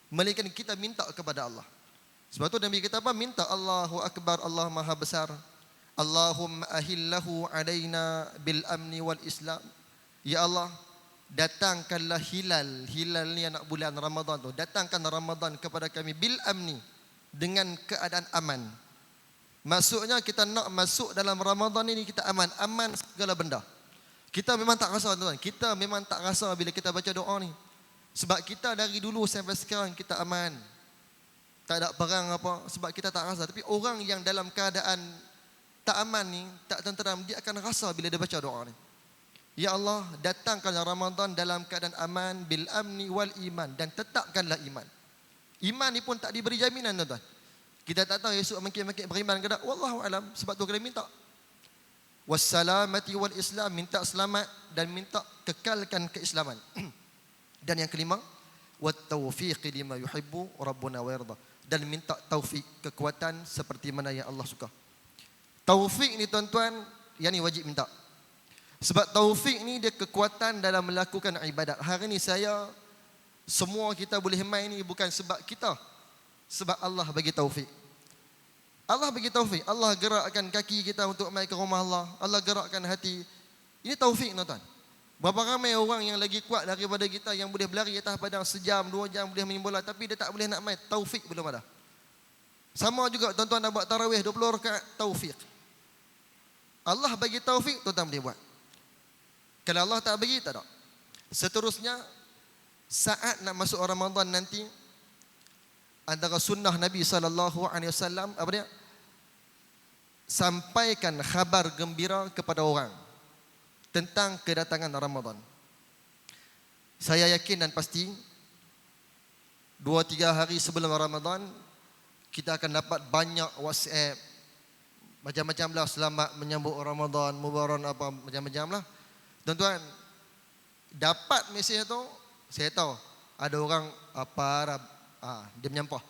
Melainkan kita minta kepada Allah. Sebab tu Nabi kata apa? Minta Allahu Akbar, Allah Maha Besar. Allahumma ahillahu alaina bil amni wal islam. Ya Allah, datangkanlah hilal ni anak bulan Ramadan tu, datangkan Ramadan kepada kami bil amni, dengan keadaan aman. Maksudnya kita nak masuk dalam Ramadan ini kita aman segala benda. Kita memang tak rasa tuan, kita memang tak rasa bila kita baca doa ni. Sebab kita dari dulu sampai sekarang kita aman. Tak ada perang apa, sebab kita tak rasa. Tapi orang yang dalam keadaan tak aman ni, tak tenteram, dia akan rasa bila dia baca doa ni. Ya Allah, datangkanlah Ramadan dalam keadaan aman, bil amni wal iman, dan tetapkanlah iman. Iman ni pun tak diberi jaminan tuan-tuan. Kita tak tahu esok makin-makin beriman ke tak. Wallahu alam, sebab tu kena minta. Wassalamati wal islam, minta selamat dan minta kekalkan keislaman. Dan yang kelima, wat taufiq lima yuhibbu rabbuna wa yarda, dan minta taufik, kekuatan seperti mana yang Allah suka. Taufik ni tuan-tuan, yang ni wajib minta. Sebab taufik ni dia kekuatan dalam melakukan ibadat. Hari ni semua kita boleh main ni bukan sebab kita. Sebab Allah bagi taufik. Allah bagi taufik. Allah gerakkan kaki kita untuk main ke rumah Allah. Allah gerakkan hati. Ini taufik tuan-tuan. Berapa ramai orang yang lagi kuat daripada kita yang boleh berlari atas padang sejam, 2 jam boleh main bola, tapi dia tak boleh nak main. Taufik belum ada. Sama juga tuan-tuan nak buat tarawih 20 rakaat, taufik. Allah bagi taufik, tuan-tuan boleh buat. Kalau Allah tak bagi, tak ada. Seterusnya, saat nak masuk Ramadan nanti, antara sunnah Nabi SAW, apa dia? Sampaikan khabar gembira kepada orang tentang kedatangan Ramadan. Saya yakin dan pasti, 2-3 hari sebelum Ramadan, kita akan dapat banyak WhatsApp, macam-macam lah, selamat menyambut Ramadan, mubarak apa, macam-macam lah. Tuan-tuan, dapat mesej tu, saya tahu ada orang apa Arab, dia menyampah.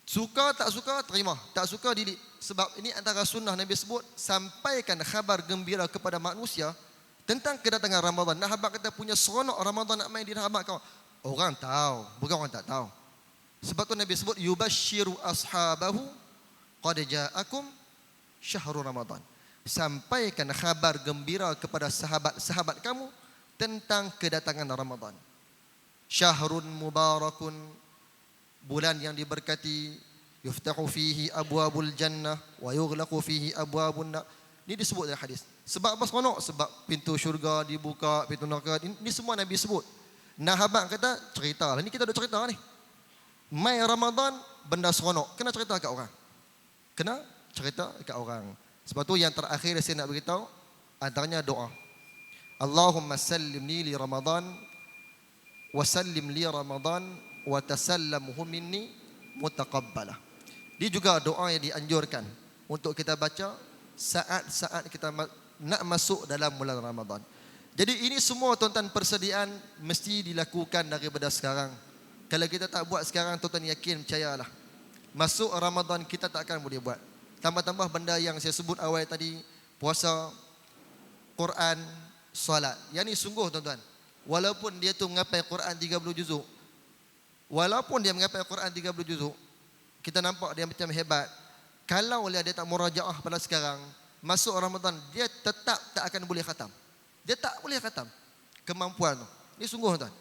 Suka tak suka terima, tak suka didik. Sebab ini antara sunnah Nabi sebut, sampaikan khabar gembira kepada manusia tentang kedatangan Ramadan. Nah, habaq kata punya seronok Ramadan nak main di habaq kau. Orang tahu, bukan orang tak tahu. Sebab tu Nabi sebut yubashiru ashabahu qad ja'akum syahrul Ramadan. Sampaikan khabar gembira kepada sahabat-sahabat kamu tentang kedatangan Ramadan. Syahrun mubarakun, bulan yang diberkati, yuftahu fihi abwabul jannah wa yughlaqu fihi abwabun nar. Ini disebut dalam hadis. Sebab apa seronok? Sebab pintu syurga dibuka, pintu neraka. Ini semua Nabi sebut. Nah, habaq kata cerita lah. Ni kita ada cerita ni. Mai Ramadan benda seronok. Kena cerita kat orang. Kena cerita kat orang. Sebab tu yang terakhir saya nak beritahu, antaranya doa. Allahumma sallimni li Ramadan wa sallim li Ramadan wa tasallamhu minni mutaqabbalah. Dia juga doa yang dianjurkan untuk kita baca saat-saat kita nak masuk dalam bulan Ramadan. Jadi ini semua tuan-tuan persediaan mesti dilakukan daripada sekarang. Kalau kita tak buat sekarang, tuan-tuan yakin, percayalah, masuk Ramadan kita tak akan boleh buat. Tambah-tambah benda yang saya sebut awal tadi, puasa, Quran, solat. Yang ni sungguh tuan-tuan. Walaupun dia tu mengapai Quran 30 juzuk, walaupun dia mengapai Quran 30 juzuk, kita nampak dia macam hebat. Kalau dia tak murajaah pada sekarang, masuk Ramadan, dia tetap tak akan boleh khatam. Dia tak boleh khatam. Kemampuan tu. Ini sungguh tuan.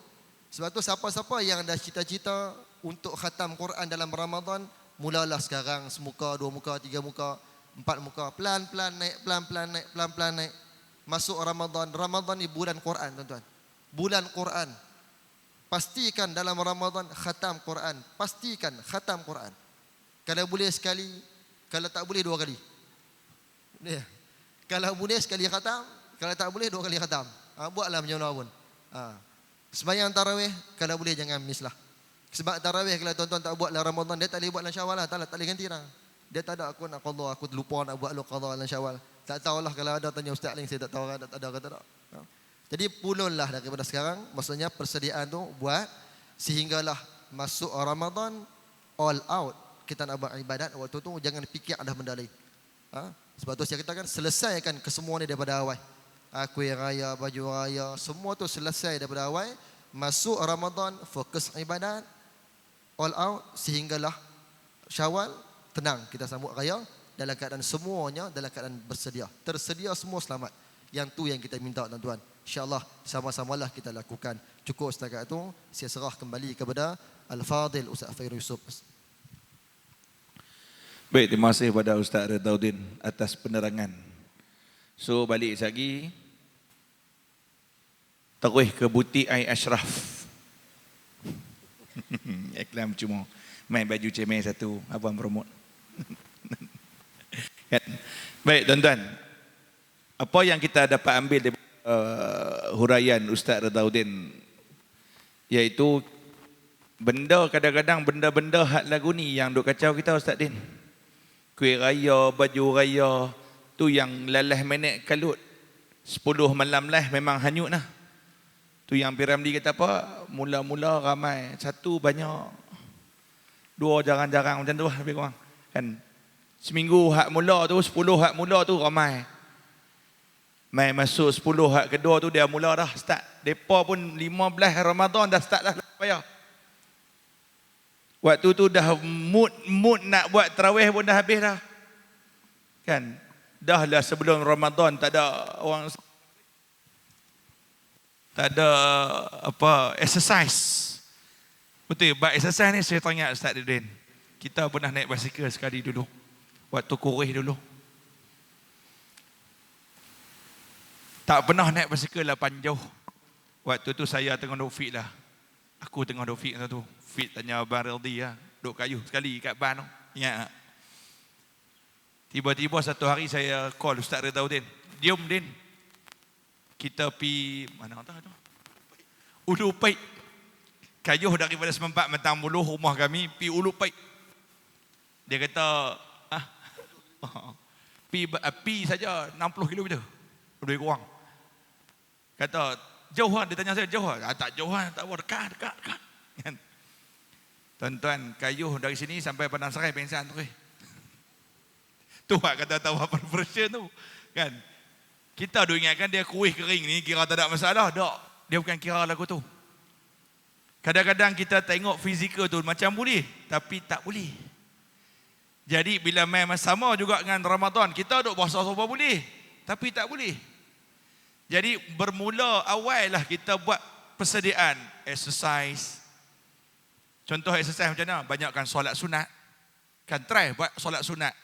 Sebab tu siapa-siapa yang ada cita-cita untuk khatam Quran dalam Ramadan, mulalah sekarang, semuka, 2 muka, 3 muka, 4 muka, pelan-pelan naik, pelan-pelan naik, pelan-pelan naik. Masuk Ramadan. Ramadan ni bulan Quran tuan-tuan. Bulan Quran. Pastikan dalam Ramadan khatam Quran. Pastikan khatam Quran. Kalau boleh sekali, kalau tak boleh 2 kali. Ya. Kalau boleh sekali khatam, kalau tak boleh 2 kali khatam. Buatlah macam mana pun. Sembahyang tarawih, kalau boleh jangan miss lah. Sebab tarawih kalau tuan-tuan tak buat dalam Ramadan, dia tak boleh buat dalam Syawal lah. Tak boleh ganti lah. Dia tak ada, aku nak qadha, aku lupa nak buat qadha dalam Syawal. Tak tahulah, kalau ada tanya ustaz lain, saya tak tahu ada ke tak. Jadi pulunlah daripada sekarang, maksudnya persediaan tu buat sehinggalah masuk Ramadan all out. Kita nak buat ibadat waktu tu, jangan fikir ada benda lain. Sebab tu saya katakan selesaikan kesemua ni daripada awal. Kuih raya, baju raya, semua tu selesai daripada awal. Masuk Ramadan, fokus ibadat all out sehinggalah Syawal, tenang kita sambut raya dalam keadaan semuanya dalam keadaan bersedia. Tersedia semua selamat. Yang tu yang kita minta tuan-tuan. InsyaAllah sama-samalah kita lakukan. Cukup setakat itu, saya serah kembali kepada Al-Fadil Ustaz Fairul Yusuf. Baik, terima kasih kepada Ustaz Ridauddin atas penerangan. So balik lagi, terus ke butik Ai Ashraf. Iklan cuma main baju cemen satu, abang promote. Kan? Baik tuan-tuan, apa yang kita dapat ambil dari huraian Ustaz Ridauddin, iaitu benda kadang-kadang benda-benda hak lagu ni yang duk kacau kita Ustaz Din. Kuih raya, baju raya, tu yang lalah menek kalut 10 malam lah memang hanyut lah. Tu yang Piramli kata apa, mula-mula ramai, 1 banyak, 2 jarang-jarang macam tu lah lebih kurang. Kan? Seminggu hak mula tu, 10 hak mula tu ramai. Mai masuk 10 hak kedua tu dia mula dah start. Depa pun 15 Ramadan dah start dah payah. Waktu tu dah mood nak buat tarawih pun dah habis dah. Kan? Dah lah sebelum Ramadan tak ada orang, tak ada apa exercise. Betul, buat exercise ni saya tanya Ustaz Din. Kita pernah naik basikal sekali dulu. Waktu kurih dulu. Tak pernah naik basikal 8 jauh. Waktu tu saya tengah duk fit lah. Aku tengah duk fit tu. Fit tanya Abang Rildi lah. Duk kayu sekali kat ban tu. Ingat tak? Tiba-tiba satu hari saya call Ustaz Ridauddin. Diam Din. Kita pi mana tak tu? Ulu Pait. Kayuh daripada Semempat Mentang Buluh rumah kami pi Ulu Pait. Dia kata, pi saja 60 km. Lebih kurang. Kata, jauh lah. Dia tanya saya, jauh lah. Tak jauh lah. Tak apa, dekat. Kan? Tuan-tuan, kayuh dari sini sampai Padang Serai pengsan tu. Tu hak kata tawar version tu. Kan? Kita duk ingatkan dia kuih kering ni kira tak ada masalah. Tak. Dia bukan kira lagu tu. Kadang-kadang kita tengok fizikal tu macam boleh, tapi tak boleh. Jadi bila memang sama juga dengan Ramadan, kita duk puasa soba boleh, tapi tak boleh. Jadi bermula awal lah kita buat persediaan exercise. Contoh exercise macam mana? Banyakkan solat sunat. Kan try buat solat sunat.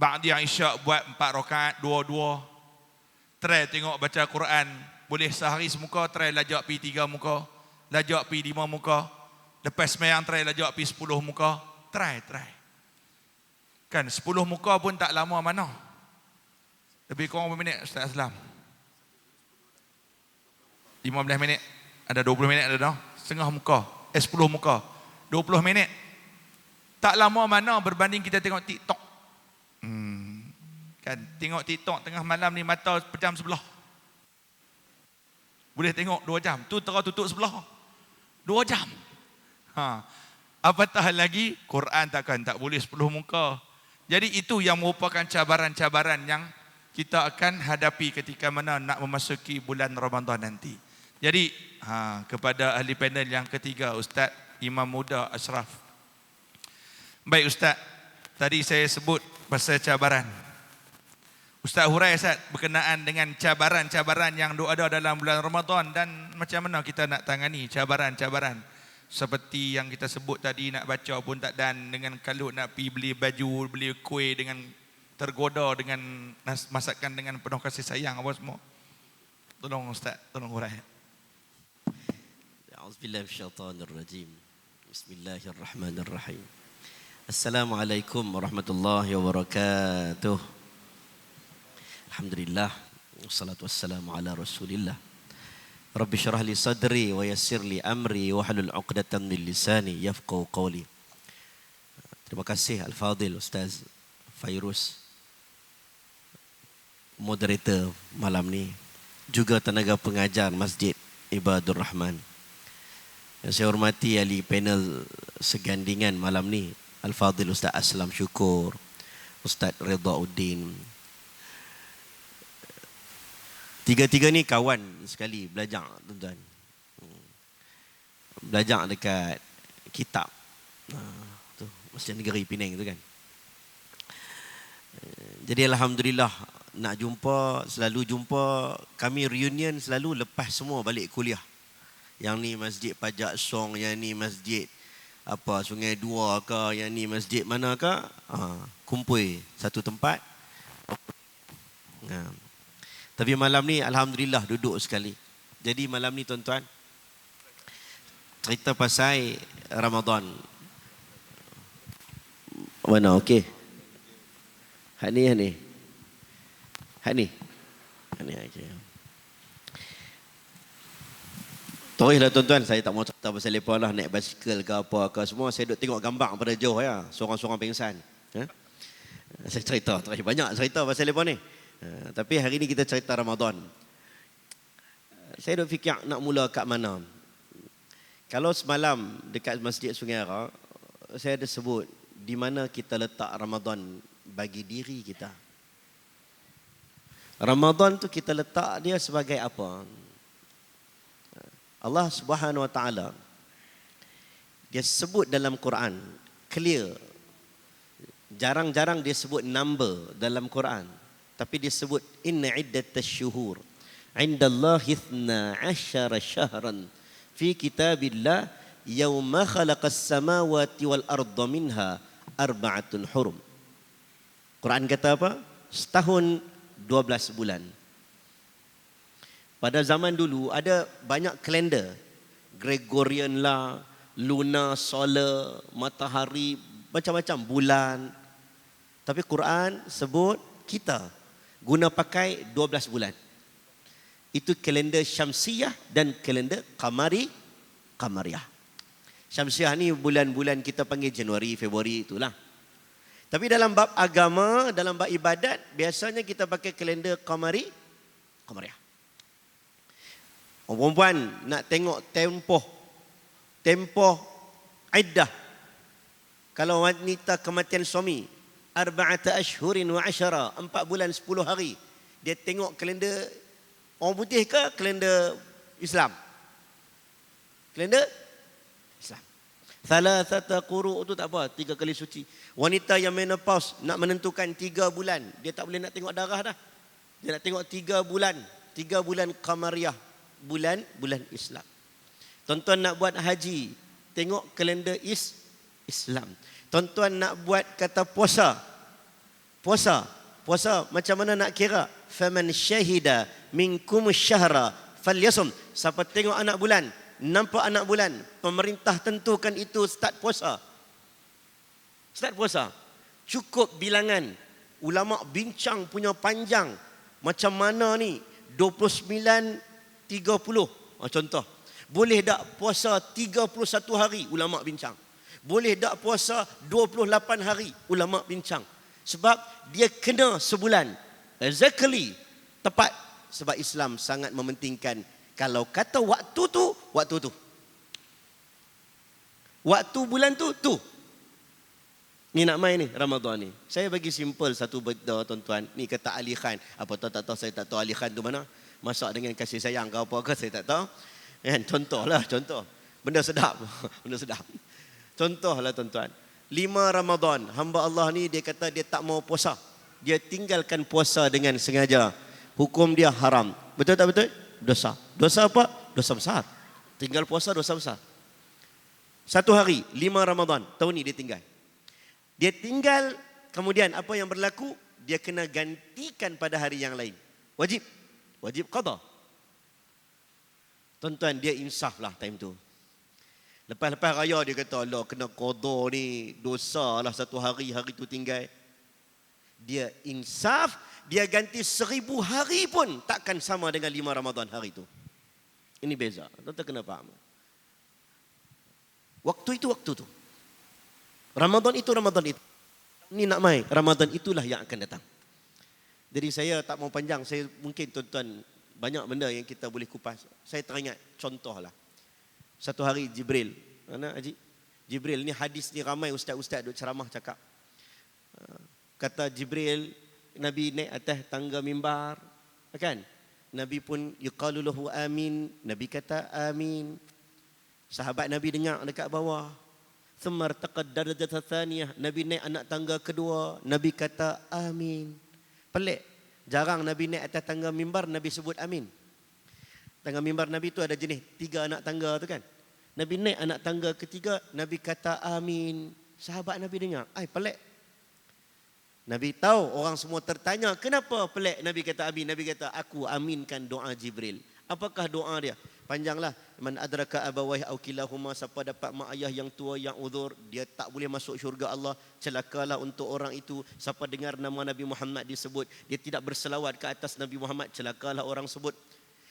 Ba'di Isyak buat 4 rakaat, 2-2. Try tengok baca Quran. Boleh sehari semuka, try lajak pi 3 muka. Lajak pi 5 muka. Lepas sembahyang try lajak pi 10 muka. Try. Kan 10 muka pun tak lama mana. Lebih kurang berapa minit Ustaz Aslam? 15 minit. Ada 20 minit ada dah. Setengah muka. 10 muka. 20 minit. Tak lama mana berbanding kita tengok TikTok. Kan tengok TikTok tengah malam ni mata pejam sebelah. Boleh tengok 2 jam. Tu terus tutup sebelah. 2 jam. Apatah lagi Quran tak boleh 10 muka. Jadi itu yang merupakan cabaran-cabaran yang kita akan hadapi ketika mana nak memasuki bulan Ramadan nanti. Jadi kepada ahli panel yang ketiga, Ustaz Imam Muda Ashraf. Baik Ustaz, tadi saya sebut pasal cabaran. Ustaz hurai Ustaz berkenaan dengan cabaran-cabaran yang ada dalam bulan Ramadan dan macam mana kita nak tangani cabaran-cabaran. Seperti yang kita sebut tadi, nak baca pun tak dan, dengan kalut nak pergi beli baju, beli kuih dengan tergoda dengan masakan dengan penuh kasih sayang apa semua. Tolong Ustaz, tolong hurai. A'udzubillahi minasyaitonirrajim. Bismillahirrahmanirrahim. Assalamualaikum warahmatullahi wabarakatuh. Alhamdulillah, wassalatu wassalamu ala Rasulillah. Rabbi syrah li sadri wa yassir li amri wa hlul 'uqdatam min lisani yafqahu qawli. Terima kasih Al-Fadhil Ustaz Fairuz, moderator malam ni, juga tenaga pengajar Masjid Ibadur Rahman. Yang saya hormati ahli panel segandingan malam ni, Al-Fadhil Ustaz Aslam Syukur, Ustaz Ridauddin. Tiga-tiga ni kawan sekali belajar, tuan-tuan. Belajar dekat kitab. Tu Masjid Negeri Penang tu kan. Jadi alhamdulillah nak jumpa, selalu jumpa. Kami reunion selalu lepas semua balik kuliah. Yang ni Masjid Pajak Song, yang ni Masjid apa Sungai Dua ke, yang ni masjid mana ke, kumpul satu tempat. Tapi malam ni alhamdulillah duduk sekali. Jadi malam ni tuan-tuan, cerita pasal Ramadan. Mana okey? Hak ni. Okey. Teruslah tuan-tuan, saya tak mau cerita pasal lepas lah naik basikal ke apa ke semua. Saya duduk tengok gambar pada jauh ya, seorang-seorang pengsan. Saya cerita, banyak cerita pasal lepas ni. Tapi hari ni kita cerita Ramadan. Saya duk fikir nak mula kat mana. Kalau semalam dekat Masjid Sungai Ara, saya ada sebut di mana kita letak Ramadan bagi diri kita. Ramadan tu kita letak dia sebagai apa? Allah Subhanahu Wa Taala dia sebut dalam Quran clear. Jarang-jarang dia sebut number dalam Quran. Tapi dia sebut inna iddatash syuhur indallahi 12 syahran fi kitabillah yauma khalaqas samawati wal arda minha arba'atun hurum. Quran kata apa? Setahun 12 bulan. Pada zaman dulu ada banyak kalender, Gregorian lah, lunar, solar, matahari, macam-macam bulan. Tapi Quran sebut kita guna pakai 12 bulan. Itu kalender Syamsiyah dan kalender Qamariyah. Syamsiyah ni bulan-bulan kita panggil Januari, Februari itulah. Tapi dalam bab agama, dalam bab ibadat, biasanya kita pakai kalender Qamariyah. Orang perempuan nak tengok tempoh Iddah. Kalau wanita kematian suami, 4 ashhurin wa 10, 4 bulan 10 hari. Dia tengok kalender orang putih ke kalender Islam? Kalender Islam. Thalathata quru' itu tak apa, 3 kali suci. Wanita yang menopause nak menentukan 3 bulan, dia tak boleh nak tengok darah dah. Dia nak tengok 3 bulan. 3 bulan Qamariyah, bulan Islam. Tuan-tuan nak buat haji, tengok kalender Islam. Tuan-tuan nak buat kata puasa. Puasa macam mana nak kira? Faman syahida minkum syahra falyasum. Siapa tengok anak bulan, nampak anak bulan, pemerintah tentukan itu start puasa. Start puasa. Cukup bilangan. Ulama bincang punya panjang. Macam mana ni? 29, 30. Contoh. Boleh tak puasa 31 hari? Ulama bincang. Boleh tak puasa 28 hari? Ulama bincang. Sebab dia kena sebulan. Exactly. Tepat. Sebab Islam sangat mementingkan. Kalau kata waktu tu, waktu tu. Waktu bulan tu, tu. Ni nak main ni, Ramadan ni. Saya bagi simple satu benda tuan-tuan. Ni kata Ali Khan. Apa tahu tak tahu, saya tak tahu Ali Khan tu mana. Masak dengan kasih sayang ke apa ke, saya tak tahu. Contohlah, contoh. Benda sedap. Benda sedap. Contohlah tuan-tuan. 5 Ramadan, hamba Allah ni dia kata dia tak mau puasa. Dia tinggalkan puasa dengan sengaja. Hukum dia haram. Betul tak betul? Dosa. Dosa apa? Dosa besar. Tinggal puasa dosa besar. Satu hari, 5 Ramadan, tahun ni dia tinggal. Dia tinggal, kemudian apa yang berlaku? Dia kena gantikan pada hari yang lain. Wajib. Wajib qada. Tuan-tuan, dia insaf lah time tu. Lepas-lepas raya dia kata, Allah kena qada ni, dosa lah satu hari, hari tu tinggal. Dia insaf, dia ganti 1000 hari pun takkan sama dengan 5 Ramadan hari tu. Ini beza. Tuan-tuan kena faham. Waktu itu, waktu tu. Ramadan itu, Ramadan itu. Ini nak main, Ramadan itulah yang akan datang. Jadi saya tak mau panjang, saya mungkin tuan-tuan banyak benda yang kita boleh kupas. Saya teringat contoh lah. Satu hari Jibril, mana Haji? Jibril ni hadis ni ramai ustaz-ustaz duk ceramah cakap. Kata Jibril, Nabi naik atas tangga mimbar, kan? Nabi pun yuqalu lahu amin, Nabi kata amin. Sahabat Nabi dengar dekat bawah. Thumma irtaqad darajat tsaniyah, Nabi naik anak tangga kedua, Nabi kata amin. Pelik. Jarang Nabi naik atas tangga mimbar, Nabi sebut amin. Tangga mimbar Nabi tu ada jenis 3 anak tangga tu kan. Nabi naik anak tangga ketiga, Nabi kata amin. Sahabat Nabi dengar, pelik. Nabi tahu orang semua tertanya, kenapa pelik Nabi kata amin? Nabi kata, aku aminkan doa Jibril. Apakah doa dia? Panjanglah. Man adraka abawaihi aw kilahuma, siapa dapat mak ayah yang tua yang uzur, dia tak boleh masuk syurga Allah, celakalah untuk orang itu. Siapa dengar nama Nabi Muhammad disebut, dia tidak berselawat ke atas Nabi Muhammad, celakalah orang sebut.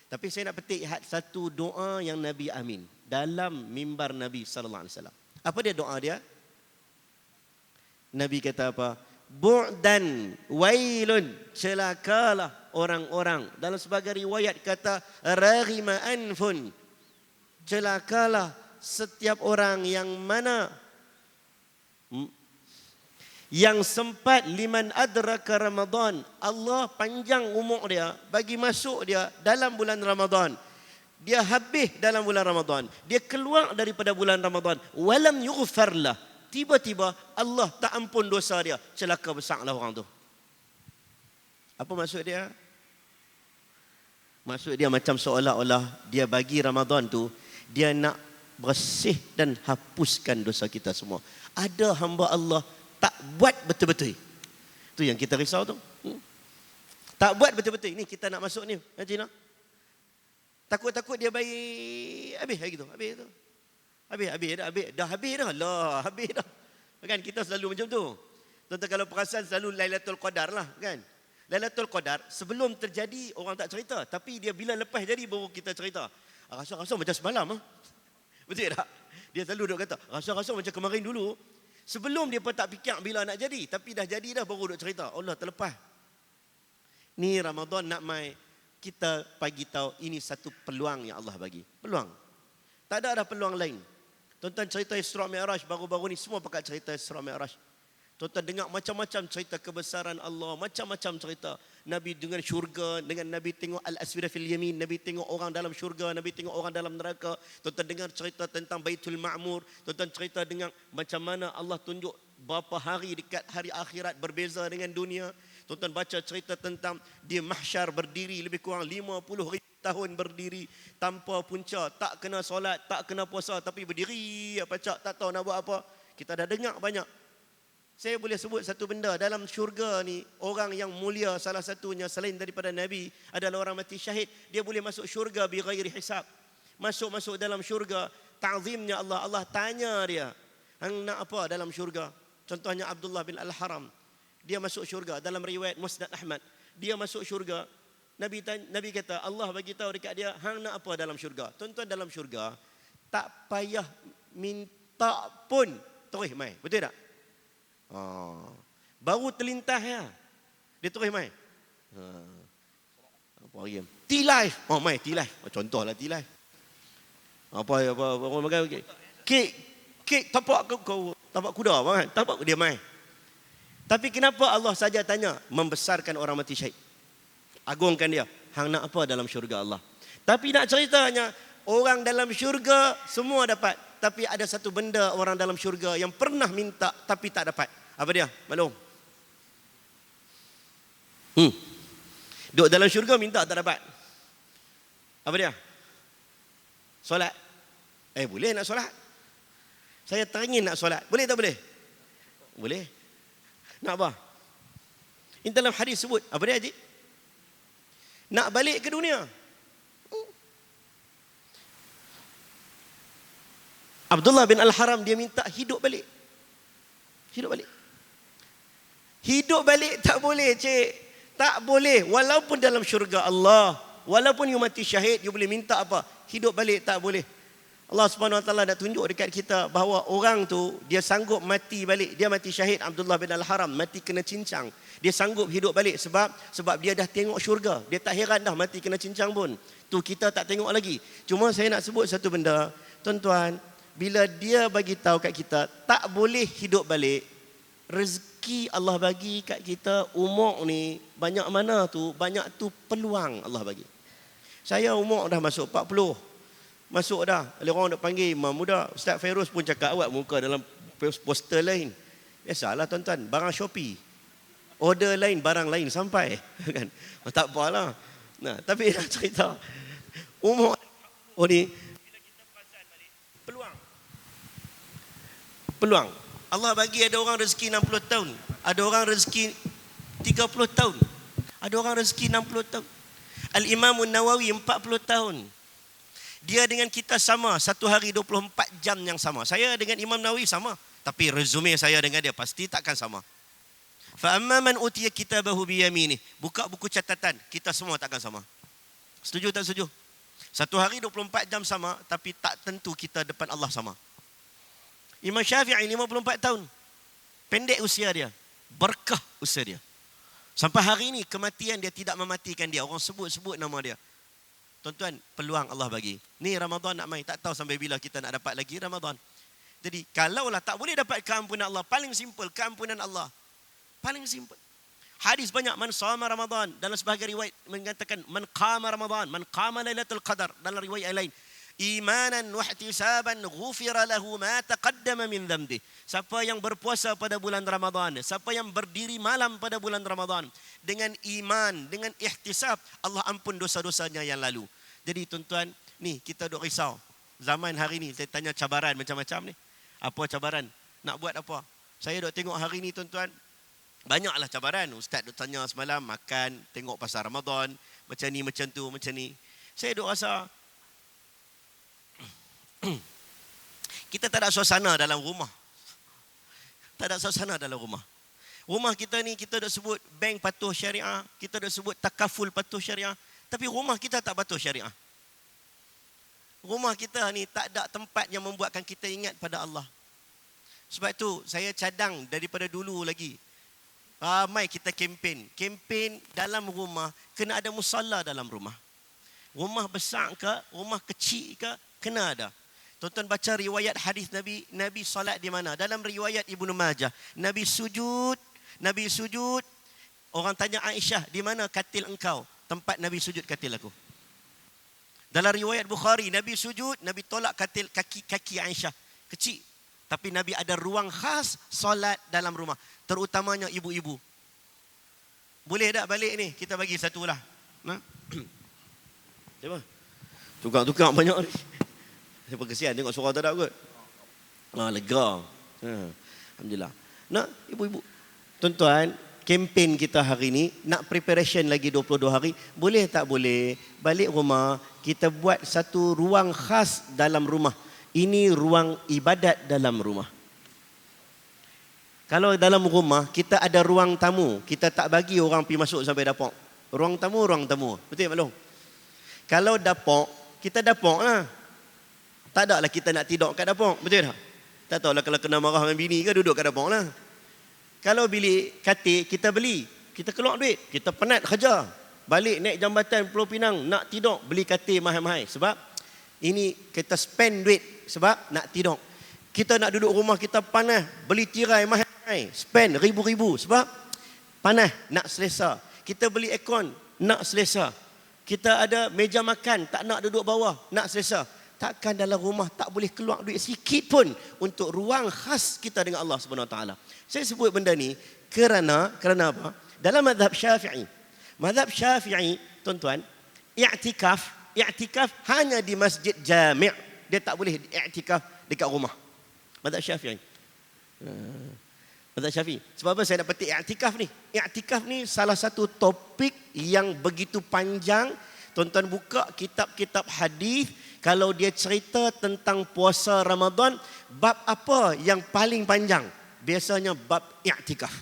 Tapi saya nak petik satu doa yang Nabi amin dalam mimbar Nabi sallallahu alaihi wasallam. Apa dia doa dia? Nabi kata apa? Bu'dan wailun, celakalah orang-orang. Dalam sebagai riwayat kata raghima anfun, celakalah setiap orang yang mana yang sempat liman adraka Ramadan, Allah panjang umur dia bagi masuk dia dalam bulan Ramadan. Dia habis dalam bulan Ramadan, dia keluar daripada bulan Ramadan, walam yughfarlah, tiba-tiba Allah tak ampun dosa dia, celaka besarlah orang tu. Apa maksud dia? Maksud dia macam seolah-olah dia bagi Ramadan tu, dia nak bersih dan hapuskan dosa kita semua. Ada hamba Allah tak buat betul-betul. Itu yang kita risau tu. Tak buat betul-betul. Ini kita nak masuk ni, Cina. Takut-takut dia baik habis gitu. Habis tu. Habis dah. Lah, habis dah. Kan kita selalu macam tu. Tuan-tuan kalau perasan selalu Lailatul Qadar lah, kan? Lailatul Qadar sebelum terjadi orang tak cerita, tapi dia bila lepas jadi baru kita cerita. Rasa-rasa macam semalam ah. Betul tak? Dia selalu duk kata, rasa-rasa macam kemarin dulu. Sebelum dia pun tak fikir bila nak jadi, tapi dah jadi dah baru duk cerita. Allah terlepas. Ni Ramadan nak mai, kita bagi tahu ini satu peluang yang Allah bagi. Peluang. Tak ada peluang lain. Tuan-tuan cerita Isra Mi'raj baru-baru ni semua pakai cerita Isra Mi'raj. Tuan-tuan dengar macam-macam cerita kebesaran Allah, macam-macam cerita. Nabi dengan syurga, dengan Nabi tengok Al-Aswida fil Yamin, Nabi tengok orang dalam syurga, Nabi tengok orang dalam neraka. Tuan-tuan dengar cerita tentang Baitul Ma'mur, tuan-tuan cerita dengan macam mana Allah tunjuk berapa hari dekat hari akhirat berbeza dengan dunia. Tuan-tuan baca cerita tentang dia mahsyar berdiri lebih kurang 50,000 tahun berdiri tanpa punca, tak kena solat, tak kena puasa, tapi berdiri pacak, tak tahu nak buat apa. Kita dah dengar banyak. Saya boleh sebut satu benda, dalam syurga ni orang yang mulia salah satunya selain daripada Nabi adalah orang mati syahid. Dia boleh masuk syurga bi ghairi hisab. Masuk dalam syurga, ta'zimnya Allah. Allah tanya dia, hang nak apa dalam syurga? Contohnya Abdullah bin Al-Haram. Dia masuk syurga dalam riwayat Musnad Ahmad. Dia masuk syurga. Nabi kata, Allah bagi tahu dekat dia, hang nak apa dalam syurga? Tuan-tuan, dalam syurga tak payah minta pun terus mai. Betul tak? Baru terlintas ya. Dia terus mai. Apa lagi? T-Life. Mai T-Life. Contohlah T-Life. Apa orang makan kek tapak kau tapak kuda apa kan? Tapak dia mai. Tapi kenapa Allah saja tanya membesarkan orang mati syahid? Agungkan dia. Hang nak apa dalam syurga Allah? Tapi nak ceritanya orang dalam syurga semua dapat. Tapi ada satu benda orang dalam syurga yang pernah minta tapi tak dapat. Apa dia? Maklum. Duduk dalam syurga minta tak dapat. Apa dia? Solat. Boleh nak solat? Saya teringin nak solat. Boleh tak boleh? Boleh. Nak apa? Ini dalam hadis sebut. Apa dia, Haji? Nak balik ke dunia. Abdullah bin Al-Haram dia minta hidup balik. Hidup balik. Hidup balik tak boleh, cik. Tak boleh. Walaupun dalam syurga Allah, walaupun you mati syahid, you boleh minta apa? Hidup balik tak boleh. Allah Subhanahu Wa Taala nak tunjuk dekat kita bahawa orang tu dia sanggup mati balik. Dia mati syahid, Abdullah bin Al-Haram mati kena cincang. Dia sanggup hidup balik sebab dia dah tengok syurga. Dia tak heran dah mati kena cincang pun. Tu kita tak tengok lagi. Cuma saya nak sebut satu benda, tuan-tuan, bila dia bagi tahu kat kita tak boleh hidup balik, rezeki Allah bagi kat kita umur ni banyak mana tu, banyak tu peluang Allah bagi. Saya umur dah masuk 40. Masuk dah. Orang nak panggil imam muda. Ustaz Fairuz pun cakap awak muka dalam poster lain. Biasalah tuan-tuan, barang Shopee. Order lain, barang lain sampai. Kan? Tak apalah. Nah, tapi nak cerita umur ni bila kita perasan balik, peluang. Allah bagi ada orang rezeki 60 tahun, ada orang rezeki 30 tahun, ada orang rezeki 60 tahun. Al-Imam An-Nawawi 40 tahun. Dia dengan kita sama, satu hari 24 jam yang sama. Saya dengan Imam Nawawi sama, tapi resume saya dengan dia pasti takkan sama. Fa amma man utiya kitabahu bi yaminih, buka buku catatan, kita semua takkan sama. Setuju tak setuju? Satu hari 24 jam sama, tapi tak tentu kita depan Allah sama. Imam Syafi'i 54 tahun. Pendek usia dia, berkah usia dia. Sampai hari ini kematian dia tidak mematikan dia. Orang sebut-sebut nama dia. Tuan-tuan, peluang Allah bagi. Ni Ramadan nak main, tak tahu sampai bila kita nak dapat lagi Ramadan. Jadi, kalaulah tak boleh dapat keampunan Allah, paling simple, keampunan Allah. Paling simple. Hadis banyak, man sama Ramadan. Dalam sebahagian riwayat mengatakan, man qama Ramadan, man qama Lailatul Qadar. Dalam riwayat lain, imanan wa ihtisaban ghufira lahu ma taqaddama min dhanbi. Siapa yang berpuasa pada bulan Ramadan, siapa yang berdiri malam pada bulan Ramadan dengan iman, dengan ihtisab, Allah ampun dosa-dosanya yang lalu. Jadi tuan-tuan, ni kita duk risau. Zaman hari ni saya tanya cabaran macam-macam ni. Apa cabaran? Nak buat apa? Saya duk tengok hari ni tuan-tuan, banyaklah cabaran. Ustaz duk tanya semalam, makan, tengok pasar Ramadan, macam ni, macam tu, macam ni. Saya duk rasa kita tak ada suasana dalam rumah. Tak ada suasana dalam rumah. Rumah kita ni, kita dah sebut bank patuh syariah, kita dah sebut takaful patuh syariah, tapi rumah kita tak patuh syariah. Rumah kita ni tak ada tempat yang membuatkan kita ingat pada Allah. Sebab tu saya cadang daripada dulu lagi. Ramai kita kempen. Kempen dalam rumah, kena ada musalla dalam rumah. Rumah besar ke, rumah kecil ke, kena ada. Tonton baca riwayat hadis Nabi, Nabi solat di mana? Dalam riwayat Ibnu Majah, Nabi sujud. Orang tanya Aisyah, di mana katil engkau? Tempat Nabi sujud katil aku. Dalam riwayat Bukhari, Nabi sujud, Nabi tolak katil kaki Aisyah. Kecil. Tapi Nabi ada ruang khas solat dalam rumah. Terutamanya ibu-ibu. Boleh tak balik ni? Kita bagi satu lah. Cuba. Tukar banyak ni. Siapa kesian tengok suara tak ada kot. Lega. Alhamdulillah. Nak ibu-ibu. Tuan-tuan, kempen kita hari ni, nak preparation lagi 22 hari. Boleh tak boleh? Balik rumah, kita buat satu ruang khas dalam rumah. Ini ruang ibadat dalam rumah. Kalau dalam rumah, kita ada ruang tamu. Kita tak bagi orang pergi masuk sampai dapur. Ruang tamu. Betul tak maklum? Kalau dapur, kita dapur lah. Tak ada lah kita nak tidur kat dapur. Betul tak? Tak tahulah kalau kena marah dengan bini ke duduk kat dapur lah. Kalau bilik katil kita beli. Kita keluar duit. Kita penat kerja. Balik naik jambatan Pulau Pinang. Nak tidur. Beli katil mahal-mahal. Sebab ini kita spend duit. Sebab nak tidur. Kita nak duduk rumah kita panas. Beli tirai mahal-mahal. Spend ribu-ribu. Sebab panas. Nak selesa. Kita beli aircon. Nak selesa. Kita ada meja makan. Tak nak duduk bawah. Nak selesa. Takkan dalam rumah tak boleh keluar duit sikit pun untuk ruang khas kita dengan Allah Subhanahu Wa Taala. Saya sebut benda ni kerana apa? Dalam mazhab Syafi'i, tuan-tuan, i'tikaf hanya di masjid jami'. Dia tak boleh i'tikaf dekat rumah. Mazhab Syafi'i. Sebab apa saya nak petik i'tikaf ni? I'tikaf ni salah satu topik yang begitu panjang. Tuan-tuan buka kitab-kitab hadis. Kalau dia cerita tentang puasa Ramadan, bab apa yang paling panjang? Biasanya bab i'tikaf.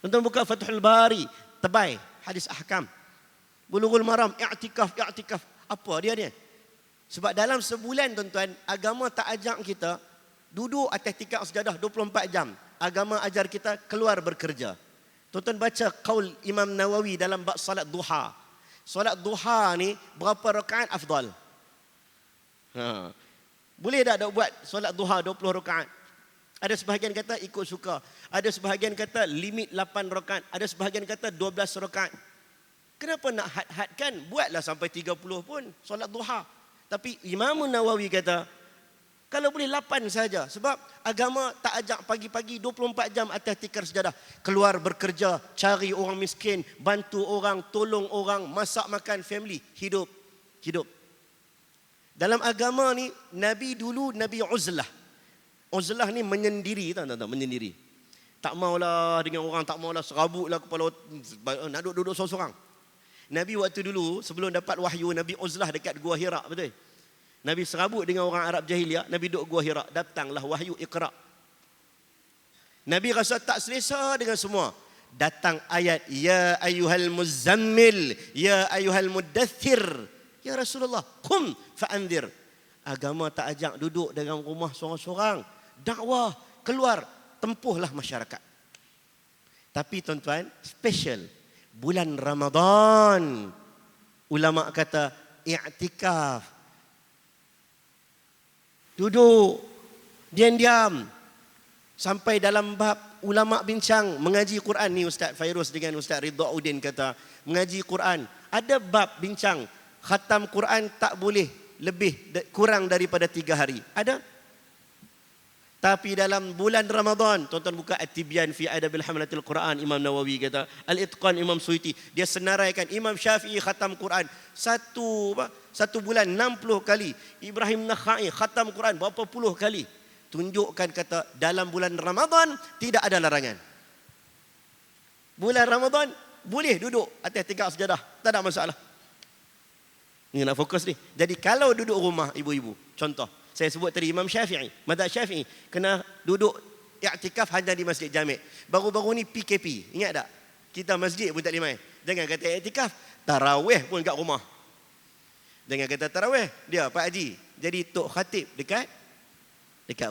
Tuan-tuan buka Fathul Bari, tebal hadis ahkam. Bulughul Maram, i'tikaf. Apa dia? Sebab dalam sebulan, tuan-tuan, agama tak ajak kita duduk atas tikar sejadah 24 jam. Agama ajar kita keluar bekerja. Tuan-tuan baca qaul Imam Nawawi dalam bab salat duha. Solat duha ni berapa rakaat afdal? Boleh tak buat solat duha 20 rakaat? Ada sebahagian kata ikut suka. Ada sebahagian kata limit 8 rakaat. Ada sebahagian kata 12 rakaat. Kenapa nak had-hadkan? Buatlah sampai 30 pun solat duha. Tapi Imam Nawawi kata, kalau boleh 8 saja. Sebab agama tak ajak pagi-pagi 24 jam atas tikar sejadah. Keluar bekerja, cari orang miskin, bantu orang, tolong orang, masak makan family. Hidup. Dalam agama ni, Nabi dulu, Nabi Uzlah. Uzlah ni menyendiri. Menyendiri. Tak maulah dengan orang, tak maulah serabutlah kepala, nak duduk seorang-seorang. Nabi waktu dulu, sebelum dapat wahyu, Nabi Uzlah dekat Gua Hira, betul? Nabi serabut dengan orang Arab jahiliah, Nabi duduk Gua Hira, datanglah wahyu Iqra. Nabi rasa tak selesa dengan semua. Datang ayat, ya ayyuhal muzammil, ya ayyuhal muddathir. Ya Rasulullah, qum fa'anzir. Agama tak ajak duduk dalam rumah seorang-seorang. Dakwah, keluar, tempuhlah masyarakat. Tapi tuan-tuan, special. Bulan Ramadan, ulama kata i'tikaf. Duduk, diam-diam. Sampai dalam bab ulama bincang mengaji Quran ni, Ustaz Fairuz dengan Ustaz Ridha Udin kata, mengaji Quran. Ada bab bincang, khatam Quran tak boleh kurang daripada 3 hari. Ada? Tapi dalam bulan Ramadan, tuan-tuan buka At-Tibyan fi Adabil Hamlatil Quran, Imam Nawawi kata, Al-Itqan Imam Suyuti, dia senaraikan Imam Syafi'i khatam Quran satu bulan 60 kali. Ibrahim Nakhai khatam Quran berapa puluh kali. Tunjukkan kata dalam bulan Ramadan tidak ada larangan. Bulan Ramadan boleh duduk atas tikar sejadah, tak ada masalah. Ini nak fokus ni. Jadi kalau duduk rumah ibu-ibu, contoh saya sebut tadi Imam Syafi'i, mazhab Syafi'i, kena duduk i'tikaf hanya di masjid jami'. Baru-baru ni PKP, ingat tak? Kita masjid pun tak boleh main. Jangan kata i'tikaf, tarawih pun kat rumah. Jangan kata tarawih, dia Pak Haji jadi tok khatib dekat